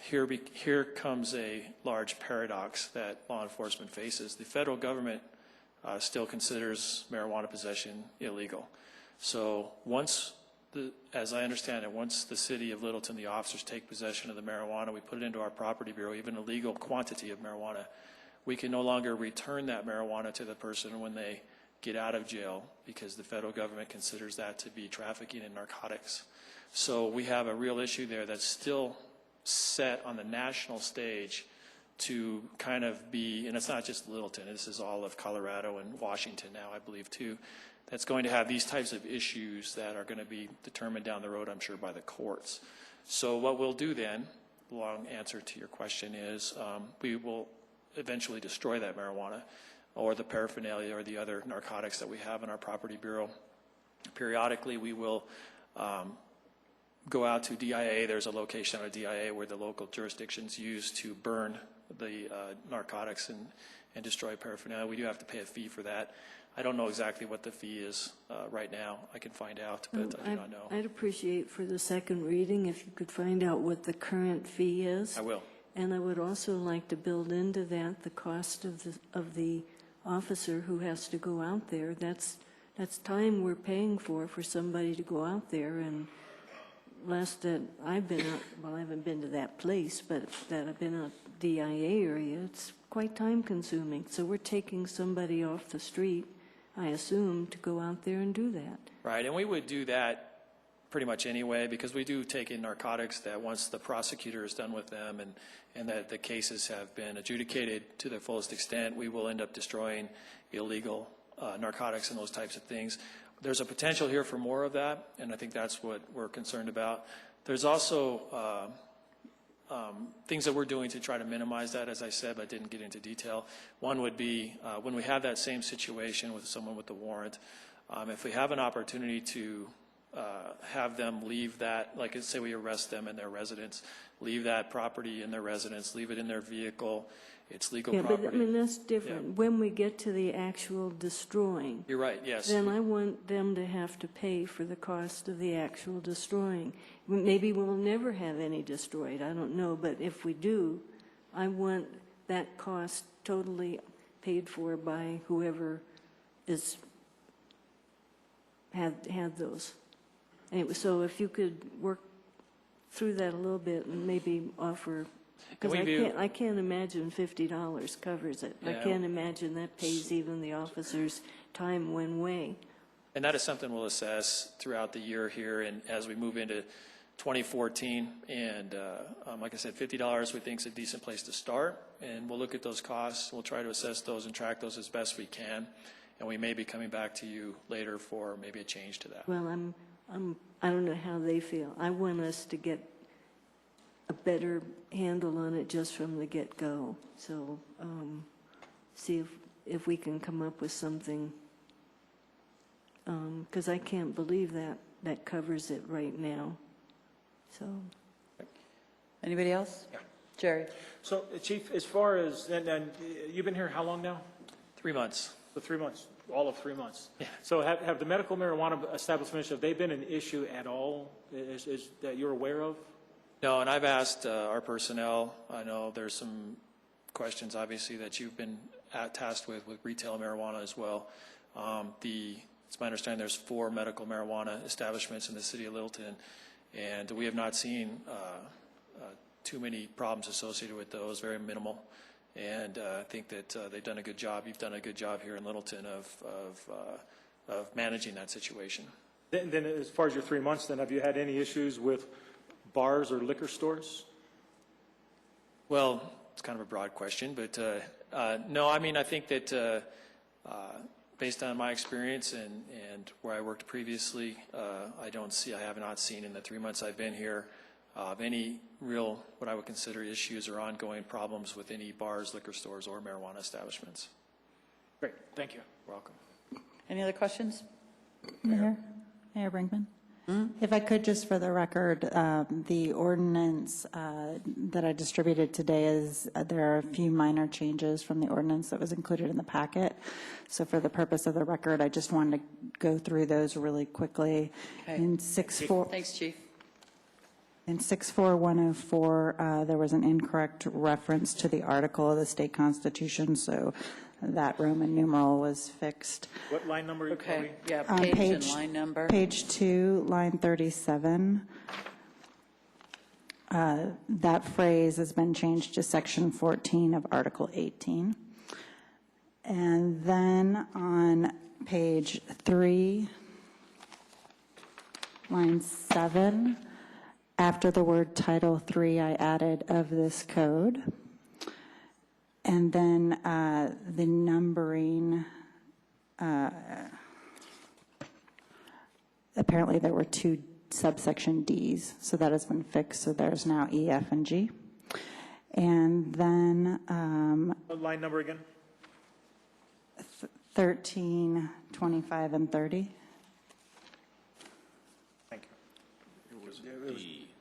S16: Here comes a large paradox that law enforcement faces. The federal government still considers marijuana possession illegal. So as I understand it, once the city of Littleton, the officers take possession of the marijuana, we put it into our property bureau, even a legal quantity of marijuana, we can no longer return that marijuana to the person when they get out of jail because the federal government considers that to be trafficking in narcotics. So we have a real issue there that's still set on the national stage to kind of be, and it's not just Littleton, this is all of Colorado and Washington now, I believe, too, that's going to have these types of issues that are going to be determined down the road, I'm sure, by the courts. So what we'll do then, the long answer to your question is, we will eventually destroy that marijuana or the paraphernalia or the other narcotics that we have in our property bureau. Periodically, we will go out to DIA. There's a location on a DIA where the local jurisdictions use to burn the narcotics and destroy paraphernalia. We do have to pay a fee for that. I don't know exactly what the fee is right now. I can find out, but I do not know.
S4: I'd appreciate for the second reading if you could find out what the current fee is.
S16: I will.
S4: And I would also like to build into that the cost of the officer who has to go out there. That's time we're paying for somebody to go out there. And last that I've been out, well, I haven't been to that place, but that I've been out DIA area, it's quite time consuming. So we're taking somebody off the street, I assume, to go out there and do that.
S16: Right, and we would do that pretty much anyway because we do take in narcotics that once the prosecutor is done with them and that the cases have been adjudicated to their fullest extent, we will end up destroying illegal narcotics and those types of things. There's a potential here for more of that, and I think that's what we're concerned about. There's also things that we're doing to try to minimize that, as I said, but I didn't get into detail. One would be when we have that same situation with someone with a warrant, if we have an opportunity to have them leave that, like let's say we arrest them in their residence, leave that property in their residence, leave it in their vehicle, it's legal property.
S4: But I mean, that's different. Yeah. When we get to the actual destroying.
S16: You're right, yes.
S4: Then I want them to have to pay for the cost of the actual destroying. Maybe we'll never have any destroyed, I don't know, but if we do, I want that cost totally paid for by whoever is had those. Anyway, so if you could work through that a little bit and maybe offer, because I can't imagine $50 covers it. Yeah. I can't imagine that pays even the officers' time one way.
S16: And that is something we'll assess throughout the year here and as we move into 2014. And like I said, $50 we think is a decent place to start. And we'll look at those costs. We'll try to assess those and track those as best we can. And we may be coming back to you later for maybe a change to that.
S4: Well, I don't know how they feel. I want us to get a better handle on it just from the get-go. So see if we can come up with something, because I can't believe that covers it right now. So,
S1: anybody else?
S5: Yeah.
S1: Jerry.
S5: So, Chief, as far as, and you've been here how long now?
S16: 3 months.
S5: So 3 months, all of 3 months.
S16: Yeah.
S5: So have the medical marijuana establishments, have they been an issue at all is that you're aware of?
S16: No, and I've asked our personnel. I know there's some questions, obviously, that you've been tasked with retail marijuana as well. It's my understanding there's 4 medical marijuana establishments in the city of Littleton, and we have not seen too many problems associated with those, very minimal. And I think that they've done a good job. You've done a good job here in Littleton of managing that situation.
S5: Then as far as your 3 months, then have you had any issues with bars or liquor stores?
S16: Well, it's kind of a broad question, but no, I mean, I think that based on my experience and where I worked previously, I have not seen in the 3 months I've been here any real, what I would consider issues or ongoing problems with any bars, liquor stores, or marijuana establishments.
S5: Great, thank you.
S16: Welcome.
S1: Any other questions?
S2: Mayor Brinkman? If I could, just for the record, the ordinance that I distributed today there are a few minor changes from the ordinance that was included in the packet. So for the purpose of the record, I just wanted to go through those really quickly.
S1: Okay.
S2: In 6.4.
S1: Thanks, Chief.
S2: In 64104, there was an incorrect reference to the article of the state constitution, so that Roman numeral was fixed.
S5: What line number are you quoting?
S1: Okay, yeah, page and line number.
S2: Page 2, line 37. That phrase has been changed to section 14 of Article 18. And then on page 3, line 7, after the word Title 3, I added "of this code." And then the numbering, apparently there were 2 subsection Ds, so that has been fixed, so there's now E, F, and G. And then
S5: What line number again?
S2: 13, 25, and 30.
S5: Thank you.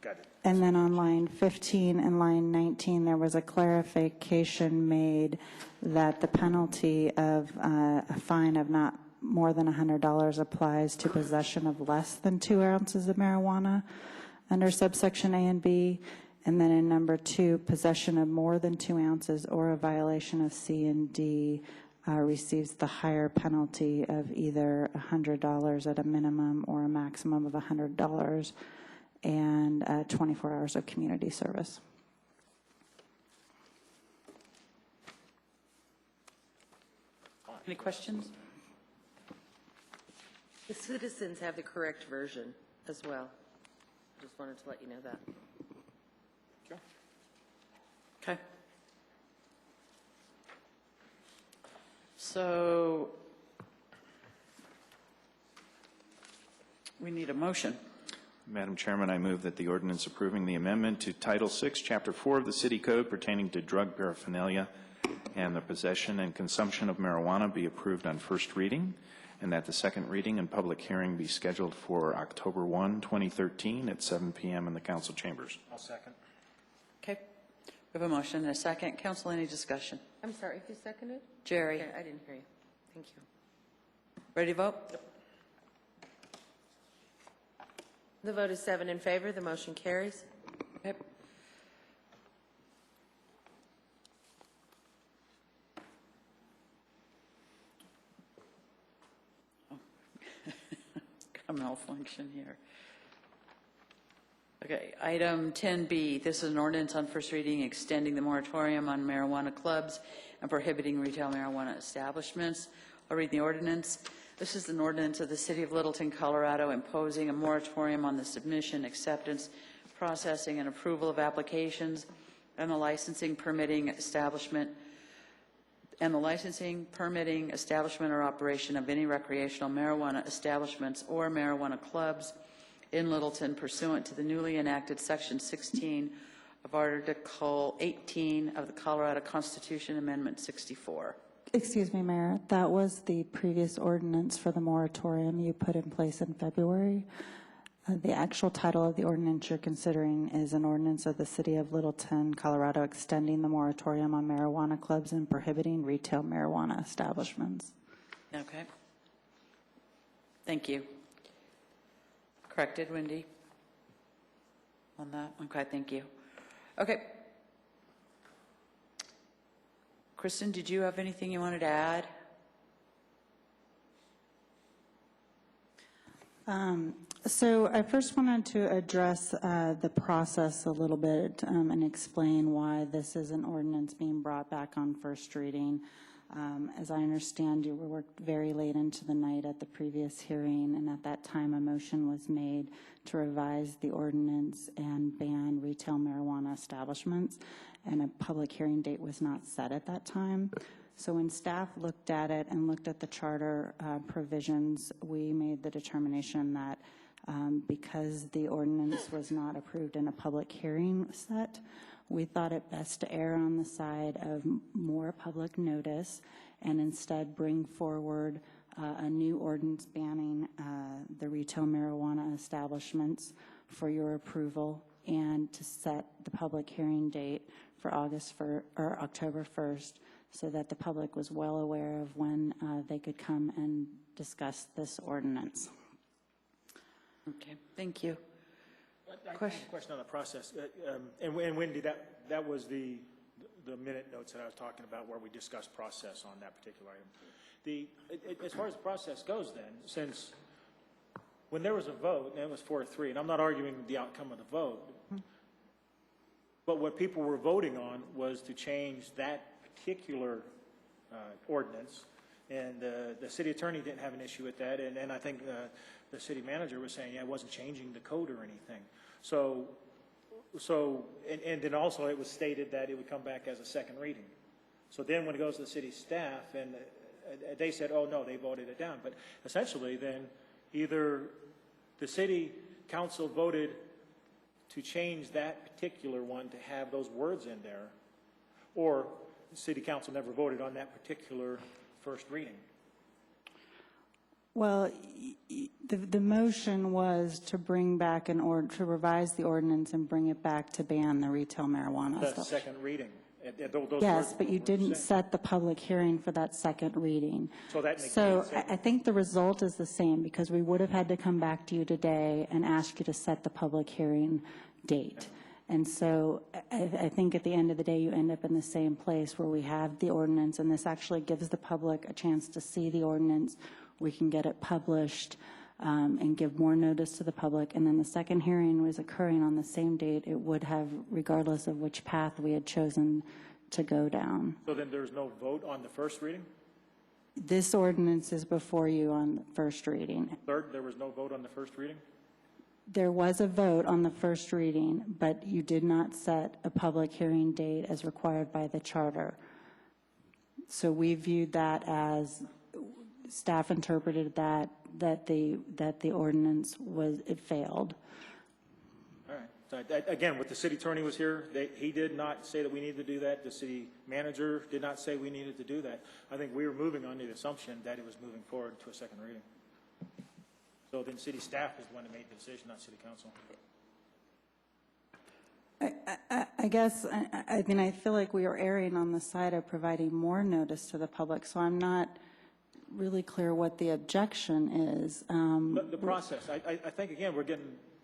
S5: Got it.
S2: And then on line 15 and line 19, there was a clarification made that the penalty of a fine of not more than $100 applies to possession of less than 2 ounces of marijuana under subsection A and B. And then in number 2, possession of more than 2 ounces or a violation of C and D receives the higher penalty of either $100 at a minimum or a maximum of $100 and 24 hours of community service.
S1: Any questions?
S2: The citizens have the correct version as well. Just wanted to let you know that.
S1: Okay. So we need a motion.
S3: Madam Chairman, I move that the ordinance approving the amendment to Title VI, Chapter 4 of the City Code pertaining to drug paraphernalia and the possession and consumption of marijuana be approved on first reading, and that the second reading and public hearing be scheduled for October 1, 2013 at 7 p.m. in the council chambers.
S5: I'll second.
S1: Okay. We have a motion and a second. Council, any discussion?
S2: I'm sorry, who seconded?
S1: Jerry,
S2: I didn't hear you. Thank you.
S1: ready to vote?
S2: The vote is 7 in favor. The motion carries.
S1: Okay. Got a malfunction here. Okay, item 10B, this is an ordinance on first reading extending the moratorium on marijuana clubs and prohibiting retail marijuana establishments. I'll read the ordinance. This is an ordinance of the City of Littleton, Colorado, imposing a moratorium on the submission, acceptance, processing, and approval of applications and the licensing, permitting, establishment, or operation of any recreational marijuana establishments or marijuana clubs in Littleton pursuant to the newly enacted Section 16 of Article 18 of the Colorado Constitution, Amendment 64.
S2: Excuse me, Mayor. That was the previous ordinance for the moratorium you put in place in February. The actual title of the ordinance you're considering is an ordinance of the City of Littleton, Colorado, extending the moratorium on marijuana clubs and prohibiting retail marijuana establishments.
S1: Okay. Thank you. Corrected, Wendy, on that? Okay, thank you. Okay. Kristen, did you have anything you wanted to add?
S2: So I first wanted to address the process a little bit and explain why this is an ordinance being brought back on first reading. As I understand, you worked very late into the night at the previous hearing, and at that time a motion was made to revise the ordinance and ban retail marijuana establishments, and a public hearing date was not set at that time. So when staff looked at it and looked at the charter provisions, we made the determination that because the ordinance was not approved in a public hearing set, we thought it best to err on the side of more public notice and instead bring forward a new ordinance banning the retail marijuana establishments for your approval, and to set the public hearing date for October 1st, so that the public was well aware of when they could come and discuss this ordinance.
S1: Okay, thank you.
S5: Question on the process. And Wendy, that was the minute notes that I was talking about where we discussed process on that particular item. As far as the process goes then, since when there was a vote, and it was 4-3, and I'm not arguing the outcome of the vote, but what people were voting on was to change that particular ordinance, and the city attorney didn't have an issue with that, and I think the city manager was saying, yeah, it wasn't changing the code or anything. So then also it was stated that it would come back as a second reading. So then when it goes to the city staff, and they said, oh no, they voted it down. But essentially then either the city council voted to change that particular one to have those words in there, or the city council never voted on that particular first reading.
S2: Well, the motion was to bring back to revise the ordinance and bring it back to ban the retail marijuana
S5: That's
S2: stuff.
S5: the second reading.
S2: Yes, but you didn't set the public hearing for that second reading.
S5: So that makes
S2: sense. I think the result is the same, because we would have had to come back to you today and ask you to set the public hearing date. And so I think at the end of the day, you end up in the same place where we have the ordinance, and this actually gives the public a chance to see the ordinance. We can get it published and give more notice to the public. And then the second hearing was occurring on the same date it would have, regardless of which path we had chosen to go down.
S5: So then there's no vote on the first reading?
S2: This ordinance is before you on first reading.
S5: Third, there was no vote on the first reading?
S2: There was a vote on the first reading, but you did not set a public hearing date as required by the charter. So we viewed that as, staff interpreted that the ordinance it failed.
S5: All right. So again, what the city attorney was here, he did not say that we needed to do that. The city manager did not say we needed to do that. I think we were moving on the assumption that it was moving forward to a second reading. So then city staff is the one that made the decision, not city council.
S2: I guess, I mean, I feel like we are erring on the side of providing more notice to the public, so I'm not really clear what the objection is.
S5: The process, I think, again,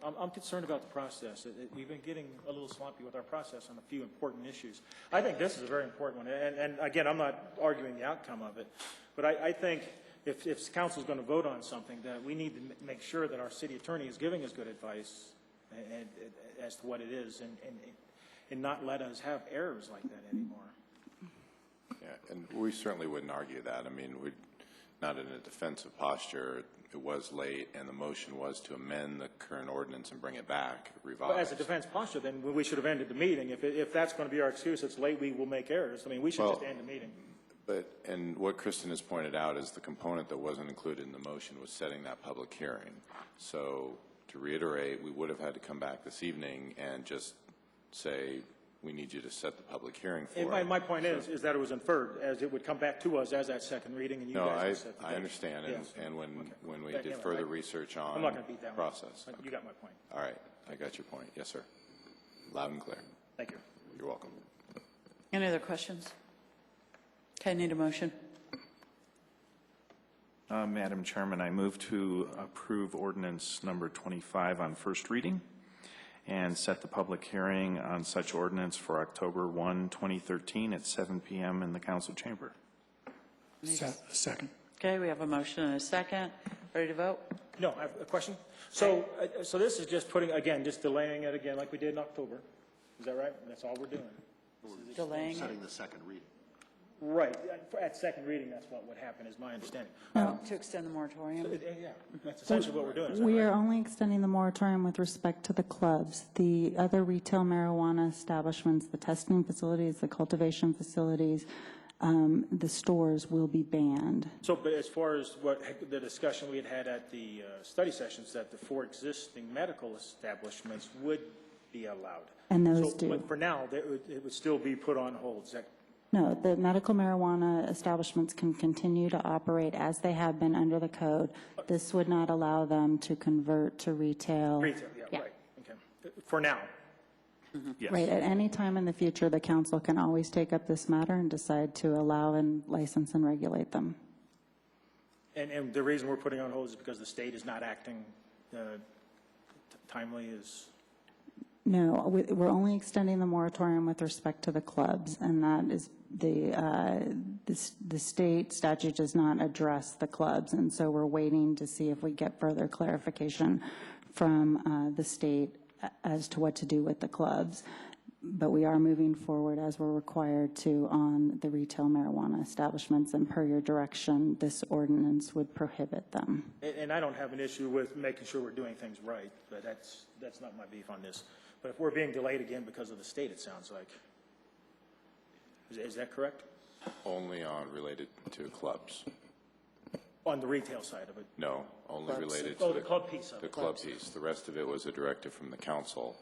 S5: I'm concerned about the process. We've been getting a little swampy with our process on a few important issues. I think this is a very important one, and again, I'm not arguing the outcome of it, but I think if council is going to vote on something, that we need to make sure that our city attorney is giving us good advice as to what it is, and not let us have errors like that anymore.
S15: Yeah, and we certainly wouldn't argue that. I mean, we're not in a defensive posture. It was late, and the motion was to amend the current ordinance and bring it back, revised.
S5: But as a defense posture, then we should have ended the meeting. If that's going to be our excuse, it's late, we will make errors. I mean, we should just end the meeting.
S15: And what Kristen has pointed out is the component that wasn't included in the motion was setting that public hearing. So to reiterate, we would have had to come back this evening and just say, we need you to set the public hearing for it.
S5: My point is that it was inferred, as it would come back to us as that second reading, and you guys would set the date.
S15: I understand,
S5: Yes.
S15: and when we did further research on
S5: I'm not going to beat that
S15: process.
S5: one. You got my point.
S15: All right, I got your point. Yes, sir. Loud and clear.
S5: Thank you.
S15: You're welcome.
S1: Any other questions? Okay, I need a motion.
S3: Madam Chairman, I move to approve ordinance number 25 on first reading and set the public hearing on such ordinance for October 1, 2013 at 7 p.m. in the council chamber.
S17: Second.
S1: Okay, we have a motion and a second. Ready to vote?
S5: No, I have a question. So, so this is just putting, again, just delaying it again like we did in October. Is that right? That's all we're doing?
S1: Delaying it?
S18: Setting the second reading.
S5: Right. At second reading, that's what would happen, is my understanding.
S1: To extend the moratorium?
S5: Yeah, that's essentially what we're doing. Is that
S2: We
S5: right?
S2: are only extending the moratorium with respect to the clubs. The other retail marijuana establishments, the testing facilities, the cultivation facilities, the stores will be banned.
S5: So, but as far as what the discussion we had at the study sessions, that the 4 existing medical establishments would be allowed.
S2: And those
S5: So,
S2: do.
S5: but for now, it would still be put on hold. Is that
S2: No, the medical marijuana establishments can continue to operate as they have been under the code. This would not allow them to convert to retail.
S5: retail? Yeah, right. Okay. For now. Yes.
S2: Right, at any time in the future, the council can always take up this matter and decide to allow and license and regulate them.
S5: And the reason we're putting on hold is because the state is not acting timely is?
S2: No, we're only extending the moratorium with respect to the clubs, and that is the state statute does not address the clubs, and so we're waiting to see if we get further clarification from the state as to what to do with the clubs. But we are moving forward as we're required to on the retail marijuana establishments, and per your direction, this ordinance would prohibit them.
S5: And I don't have an issue with making sure we're doing things right, but that's not my beef on this. But if we're being delayed again because of the state, it sounds like. Is that correct?
S15: Only on related to clubs.
S5: On the retail side of it?
S15: No, only
S5: Clubs.
S15: related
S5: Oh,
S15: to
S5: the club piece of it.
S15: the club piece. The rest of it was a directive from the council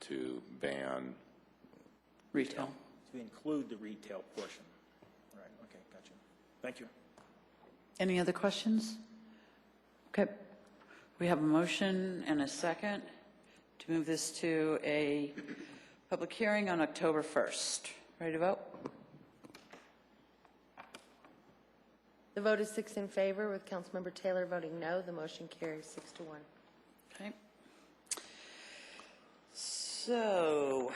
S15: to ban
S1: Retail.
S5: To include the retail portion. All right, okay, gotcha. Thank you.
S1: Any other questions? Okay. We have a motion and a second to move this to a public hearing on October 1st. Ready to vote?
S19: The vote is 6 in favor, with Councilmember Taylor voting no. The motion carries 6-1.
S1: Okay. So,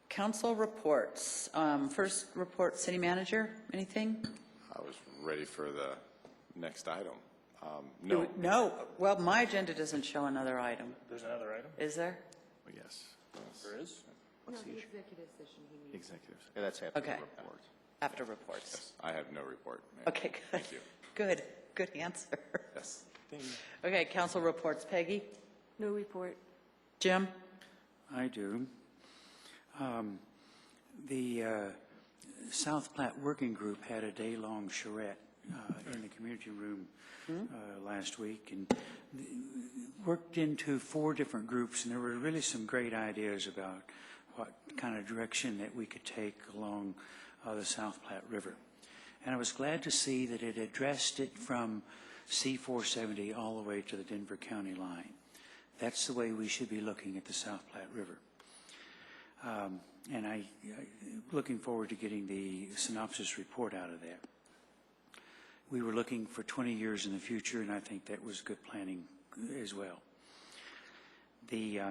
S1: council reports. First report, city manager, anything?
S15: I was ready for the next item. No.
S1: No. Well, my agenda doesn't show another item.
S5: There's another item?
S1: Is there?
S15: Yes.
S5: There is?
S19: No, the executive session he needs.
S15: Executives. Yeah, that's after
S1: Okay.
S15: the reports.
S1: After reports.
S15: Yes, I have no report. Mayor.
S1: Okay, good.
S15: Thank you.
S1: Good. Good answer.
S15: Yes.
S1: Okay, council reports. Peggy?
S4: No report.
S1: Jim?
S9: I do. The South Platte Working Group had a day-long charrette in the community room last week, and worked into 4 different groups, and there were really some great ideas about what kind of direction that we could take along the South Platte River. And I was glad to see that it addressed it from C-470 all the way to the Denver County line. That's the way we should be looking at the South Platte River. And I'm looking forward to getting the synopsis report out of that. We were looking for 20 years in the future, and I think that was good planning as well. The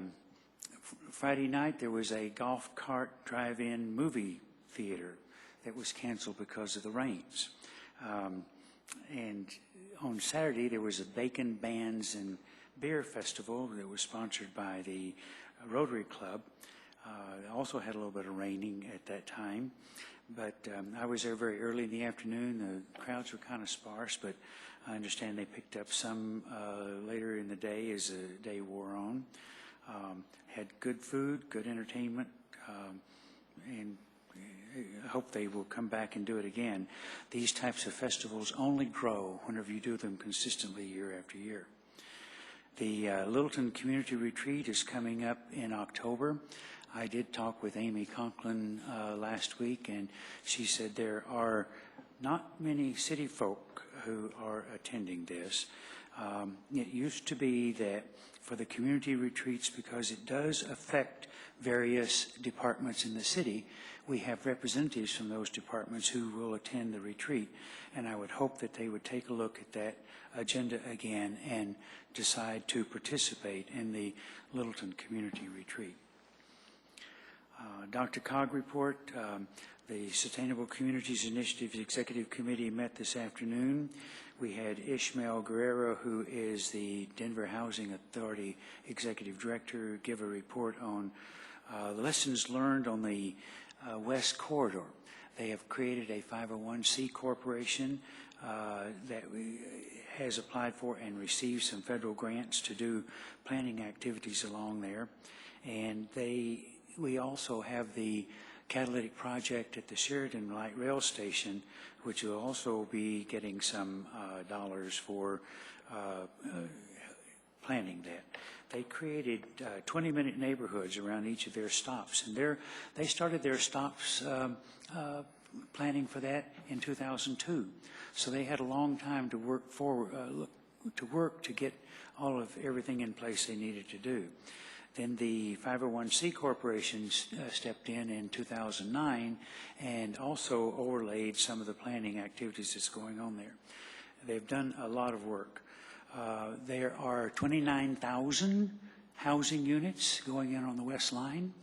S9: Friday night, there was a golf cart drive-in movie theater that was canceled because of the rains. And on Saturday, there was a Bacon Bands and Beer Festival that was sponsored by the Rotary Club. Also had a little bit of raining at that time, but I was there very early in the afternoon. The crowds were kind of sparse, but I understand they picked up some later in the day as the day wore on. Had good food, good entertainment, and I hope they will come back and do it again. These types of festivals only grow whenever you do them consistently year after year. The Littleton Community Retreat is coming up in October. I did talk with Amy Conklin last week, and she said there are not many city folk who are attending this. It used to be that for the community retreats, because it does affect various departments in the city, we have representatives from those departments who will attend the retreat, and I would hope that they would take a look at that agenda again and decide to participate in the Littleton Community Retreat. DRCOG report. The Sustainable Communities Initiative Executive Committee met this afternoon. We had Ishmael Guerrero, who is the Denver Housing Authority Executive Director, give a report on the lessons learned on the West Corridor. They have created a 501c corporation that has applied for and received some federal grants to do planning activities along there. And we also have the catalytic project at the Sheridan Light Rail Station, which will also be getting some dollars for planning that. They created 20-minute neighborhoods around each of their stops, and they started their stops planning for that in 2002. So they had a long time to work to get all of everything in place they needed to do. Then the 501c corporation stepped in 2009 and also overlaid some of the planning activities that's going on there. They've done a lot of work. There are 29,000 housing units going in on the West Line,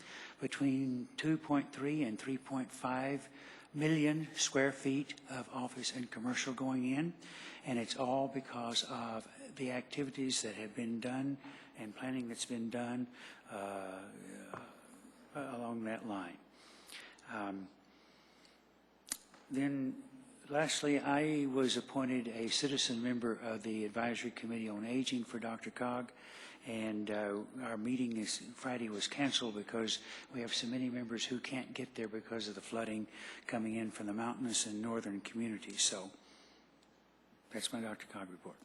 S9: between 2.3 and 3.5 million square feet of office and commercial going in, and it's all because of the activities that have been done and planning that's been done along that line. Then lastly, I was appointed a citizen member of the Advisory Committee on Aging for DRCOG, and our meeting Friday was canceled because we have so many members who can't get there because of the flooding coming in from the mountainous and northern communities. So that's my DRCOG report.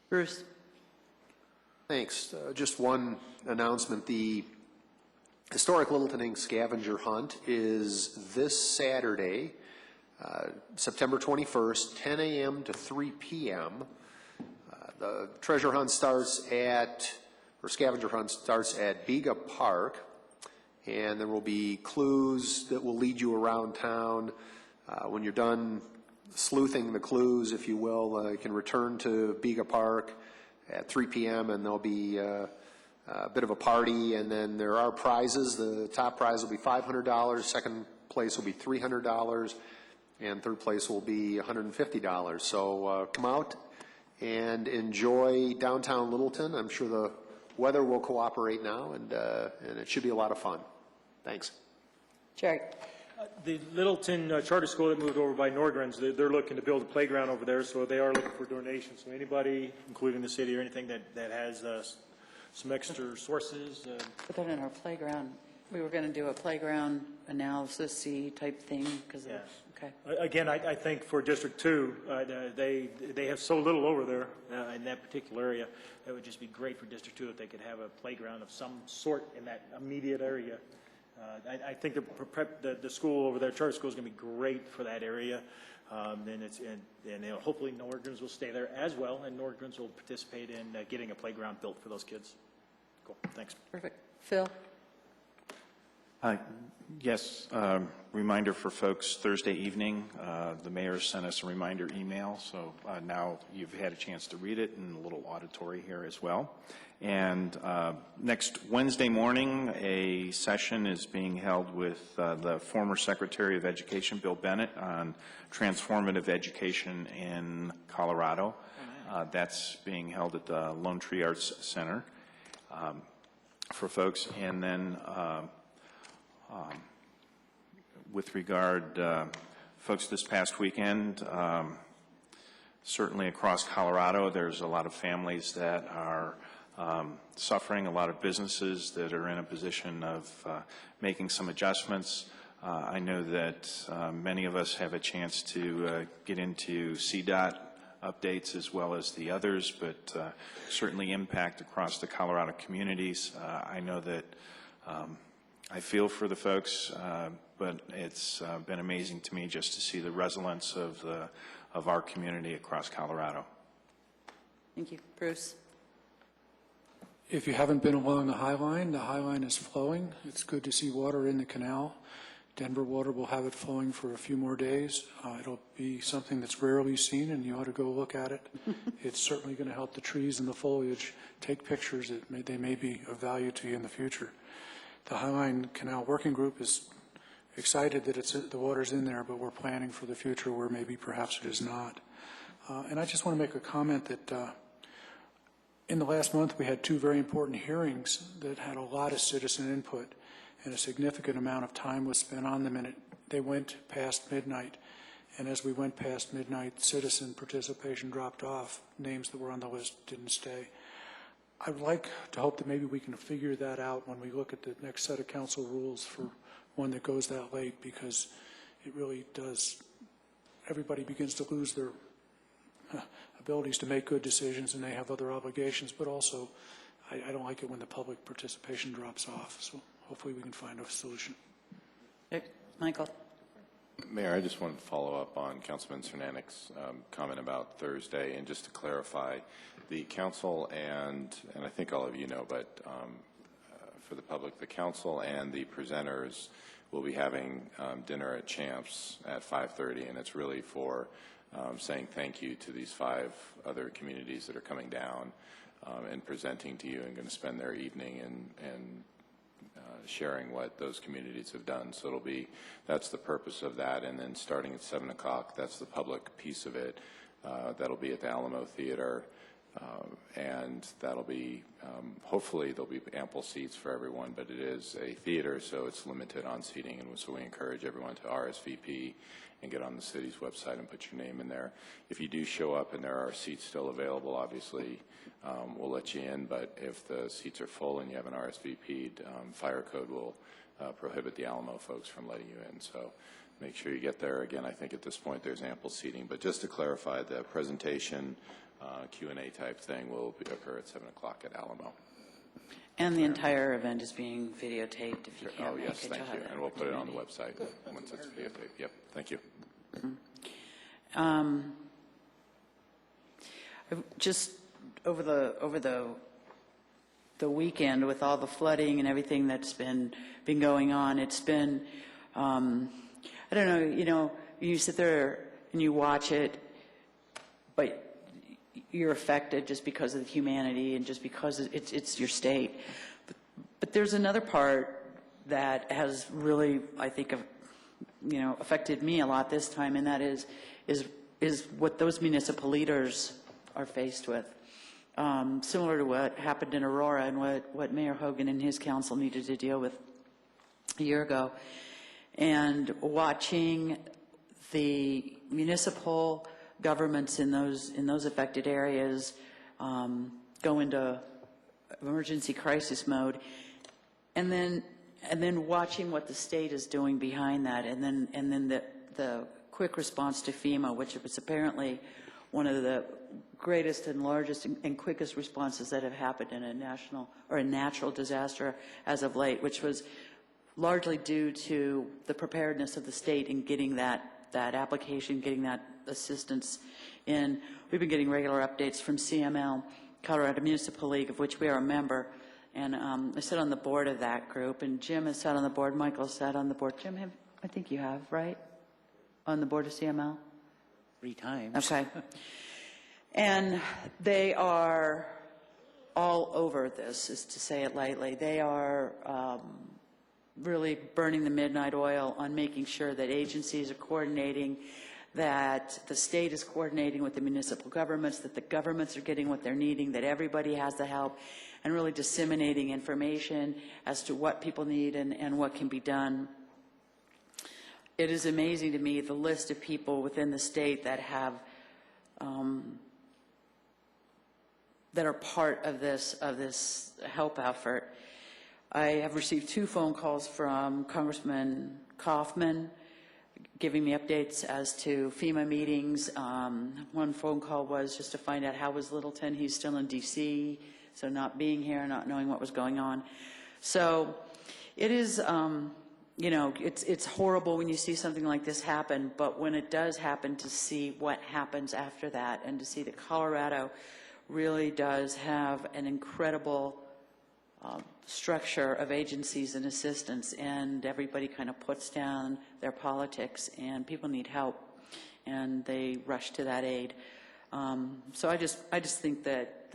S1: Bruce.
S18: Thanks. Just one announcement. The Historic Littleton Inc. scavenger hunt is this Saturday, September 21st, 10 a.m. to 3 p.m. The treasure hunt starts scavenger hunt starts at Bega Park, and there will be clues that will lead you around town. When you're done sleuthing the clues, if you will, you can return to Bega Park at 3 p.m. and there'll be a bit of a party, and then there are prizes. The top prize will be $500, second place will be $300, and third place will be $150. So come out and enjoy downtown Littleton. I'm sure the weather will cooperate now, and it should be a lot of fun. Thanks.
S1: Jerry.
S5: The Littleton Charter School that moved over by Nordgrens, they're looking to build a playground over there, so they are looking for donations. So anybody, including the city or anything that has some extra sources.
S1: Put that in our playground. We were going to do a playground analysis type thing because
S5: Yeah.
S1: Okay.
S5: Again, I think for District 2, they have so little over there in that particular area. It would just be great for District 2 if they could have a playground of some sort in that immediate area. I think the school over there, charter school, is going to be great for that area. And hopefully Nordgrens will stay there as well, and Nordgrens will participate in getting a playground built for those kids. Cool. Thanks.
S1: Perfect. Phil?
S15: Yes, reminder for folks, Thursday evening, the mayor sent us a reminder email, so now you've had a chance to read it in a little auditory here as well. And next Wednesday morning, a session is being held with the former Secretary of Education, Bill Bennett, on transformative education in Colorado. That's being held at the Lone Tree Arts Center for folks. And then with regard, folks, this past weekend, certainly across Colorado, there's a lot of families that are suffering, a lot of businesses that are in a position of making some adjustments. I know that many of us have a chance to get into CDOT updates as well as the others, but certainly impact across the Colorado communities. I know that I feel for the folks, but it's been amazing to me just to see the resilience of our community across Colorado.
S1: Thank you. Bruce?
S17: If you haven't been along the High Line is flowing. It's good to see water in the canal. Denver Water will have it flowing for a few more days. It'll be something that's rarely seen, and you ought to go look at it. It's certainly going to help the trees and the foliage take pictures. They may be of value to you in the future. The Highline Canal Working Group is excited that the water's in there, but we're planning for the future where maybe perhaps it is not. And I just want to make a comment that in the last month we had two very important hearings that had a lot of citizen input, and a significant amount of time was spent on them, and they went past midnight. And as we went past midnight, citizen participation dropped off. Names that were on the list didn't stay. I would like to hope that maybe we can figure that out when we look at the next set of council rules for one that goes that late, because it really does, everybody begins to lose their abilities to make good decisions, and they have other obligations, but also I don't like it when the public participation drops off. So hopefully we can find a solution.
S1: Michael.
S15: Mayor, I just wanted to follow up on Councilman Cernanic's comment about Thursday, and just to clarify, the council and I think all of you know, but for the public, the council and the presenters will be having dinner at Champs at 5:30, and it's really for saying thank you to these 5 other communities that are coming down and presenting to you, and going to spend their evening and sharing what those communities have done. So that's the purpose of that. And then starting at 7 o'clock, that's the public piece of it. That'll be at the Alamo Theater. And that'll be, hopefully there'll be ample seats for everyone, but it is a theater, so it's limited on seating, and so we encourage everyone to RSVP and get on the city's website and put your name in there. If you do show up and there are seats still available, obviously we'll let you in, but if the seats are full and you haven't RSVP'd, fire code will prohibit the Alamo folks from letting you in. So make sure you get there. Again, I think at this point there's ample seating, but just to clarify, the presentation Q&A type thing will occur at 7 o'clock at Alamo.
S1: And the entire event is being videotaped if you can't
S15: Oh,
S1: make
S15: yes,
S1: it.
S15: thank you. And we'll put it on the website once it's videotaped. Yep, thank you.
S1: Just over the weekend, with all the flooding and everything that's been going on, it's been, I don't know, you sit there and you watch it, but you're affected just because of the humanity and just because it's your state. But there's another part that has really, I think, affected me a lot this time, and that is what those municipal leaders are faced with. Similar to what happened in Aurora and what Mayor Hogan and his council needed to deal with a year ago. And watching the municipal governments in those affected areas go into emergency crisis mode, and then watching what the state is doing behind that, and then the quick response to FEMA, which was apparently one of the greatest and largest and quickest responses that have happened in a national or a natural disaster as of late, which was largely due to the preparedness of the state in getting that application, getting that assistance in. We've been getting regular updates from CML, Colorado Municipal League, of which we are a member, and I sit on the board of that group, and Jim has sat on the board, Michael sat on the board. Jim, I think you have, right? On the board of CML?
S9: 3 times.
S1: Okay. And they are all over this, is to say it lightly. They are really burning the midnight oil on making sure that agencies are coordinating, that the state is coordinating with the municipal governments, that the governments are getting what they're needing, that everybody has the help, and really disseminating information as to what people need and what can be done. It is amazing to me the list of people within the state that have that are part of this help effort. I have received 2 phone calls from Congressman Kaufman giving me updates as to FEMA meetings. One phone call was just to find out how was Littleton. He's still in D.C., so not being here, not knowing what was going on. So it is, it's horrible when you see something like this happen, but when it does happen, to see what happens after that, and to see that Colorado really does have an incredible structure of agencies and assistance, and everybody kind of puts down their politics, and people need help, and they rush to that aid. So I just think that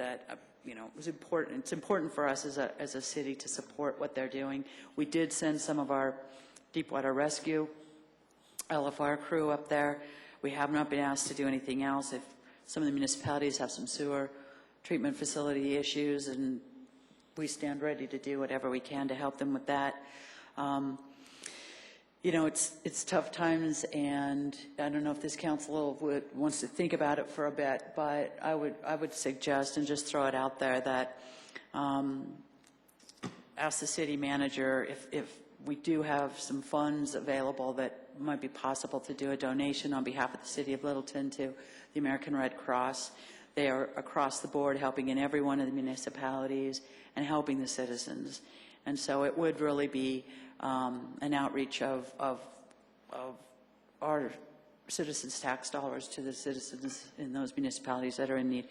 S1: you know, it's important for us as a city to support what they're doing. We did send some of our deep water rescue LFR crew up there. We have not been asked to do anything else. If some of the municipalities have some sewer treatment facility issues, and we stand ready to do whatever we can to help them with that. You know, it's tough times, and I don't know if this council wants to think about it for a bit, but I would suggest and just throw it out there that ask the city manager if we do have some funds available that might be possible to do a donation on behalf of the city of Littleton to the American Red Cross. They are across the board helping in every one of the municipalities and helping the citizens. And so it would really be an outreach of our citizens' tax dollars to the citizens in those municipalities that are in need.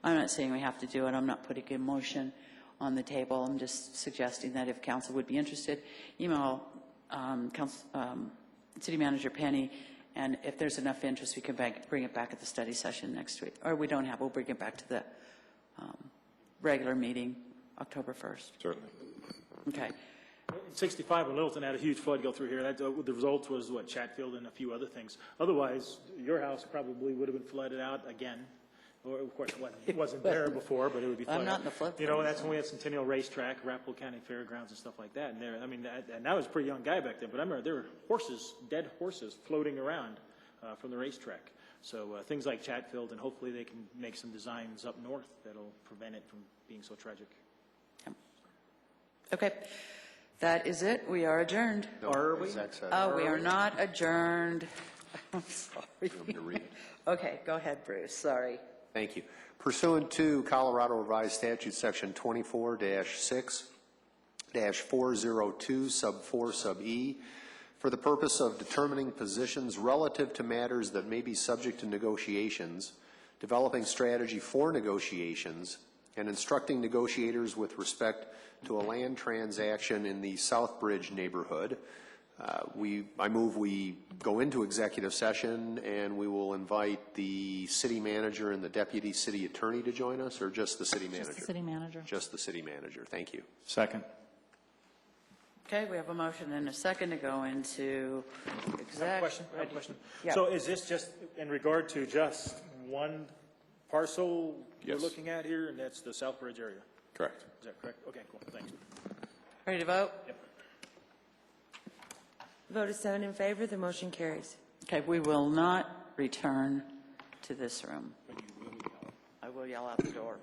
S1: I'm not saying we have to do it. I'm not putting a motion on the table. I'm just suggesting that if council would be interested, email City Manager Penny, and if there's enough interest, we can bring it back at the study session next week. Or we don't have, we'll bring it back to the regular meeting, October 1st.
S15: Certainly.
S1: Okay.
S5: In 65, when Littleton had a huge flood go through here, that, the result was, what, Chatfield and a few other things. Otherwise, your house probably would have been flooded out again. Or, of course, it wasn't there before, but it would be flooded.
S1: I'm not in the flood.
S5: You know, that's when we had Centennial Racetrack, Arapahoe County Fairgrounds, and stuff like that. And there, I mean, and I was a pretty young guy back then, but I remember there were horses, dead horses, floating around from the racetrack. So things like Chatfield, and hopefully they can make some designs up north that'll prevent it from being so tragic.
S1: Okay. That is it. We are adjourned.
S18: No,
S1: Or are we? Oh, we are not adjourned. I'm sorry.
S18: You want me to read it?
S1: Okay, go ahead, Bruce. Sorry.
S18: Thank you. Pursuant to Colorado Revised Statute Section 24-6-402 sub 4 sub E, for the purpose of determining positions relative to matters that may be subject to negotiations, developing strategy for negotiations, and instructing negotiators with respect to a land transaction in the Southbridge neighborhood, I move we go into executive session, and we will invite the city manager and the deputy city attorney to join us, or just the city manager?
S2: Just the city manager.
S18: Just the city manager. Thank you.
S5: Second.
S1: Okay, we have a motion and a second to go into
S5: I have a question.
S1: Yeah.
S5: So is this just in regard to just one parcel
S15: Yes.
S5: we're looking at here, and that's the Southbridge area?
S15: Correct.
S5: Is that correct? Okay, cool. Thanks.
S1: Ready to vote?
S5: Yep.
S19: Vote is 7 in favor, the motion carries.
S1: Okay, we will not return to this room. I will yell out the door.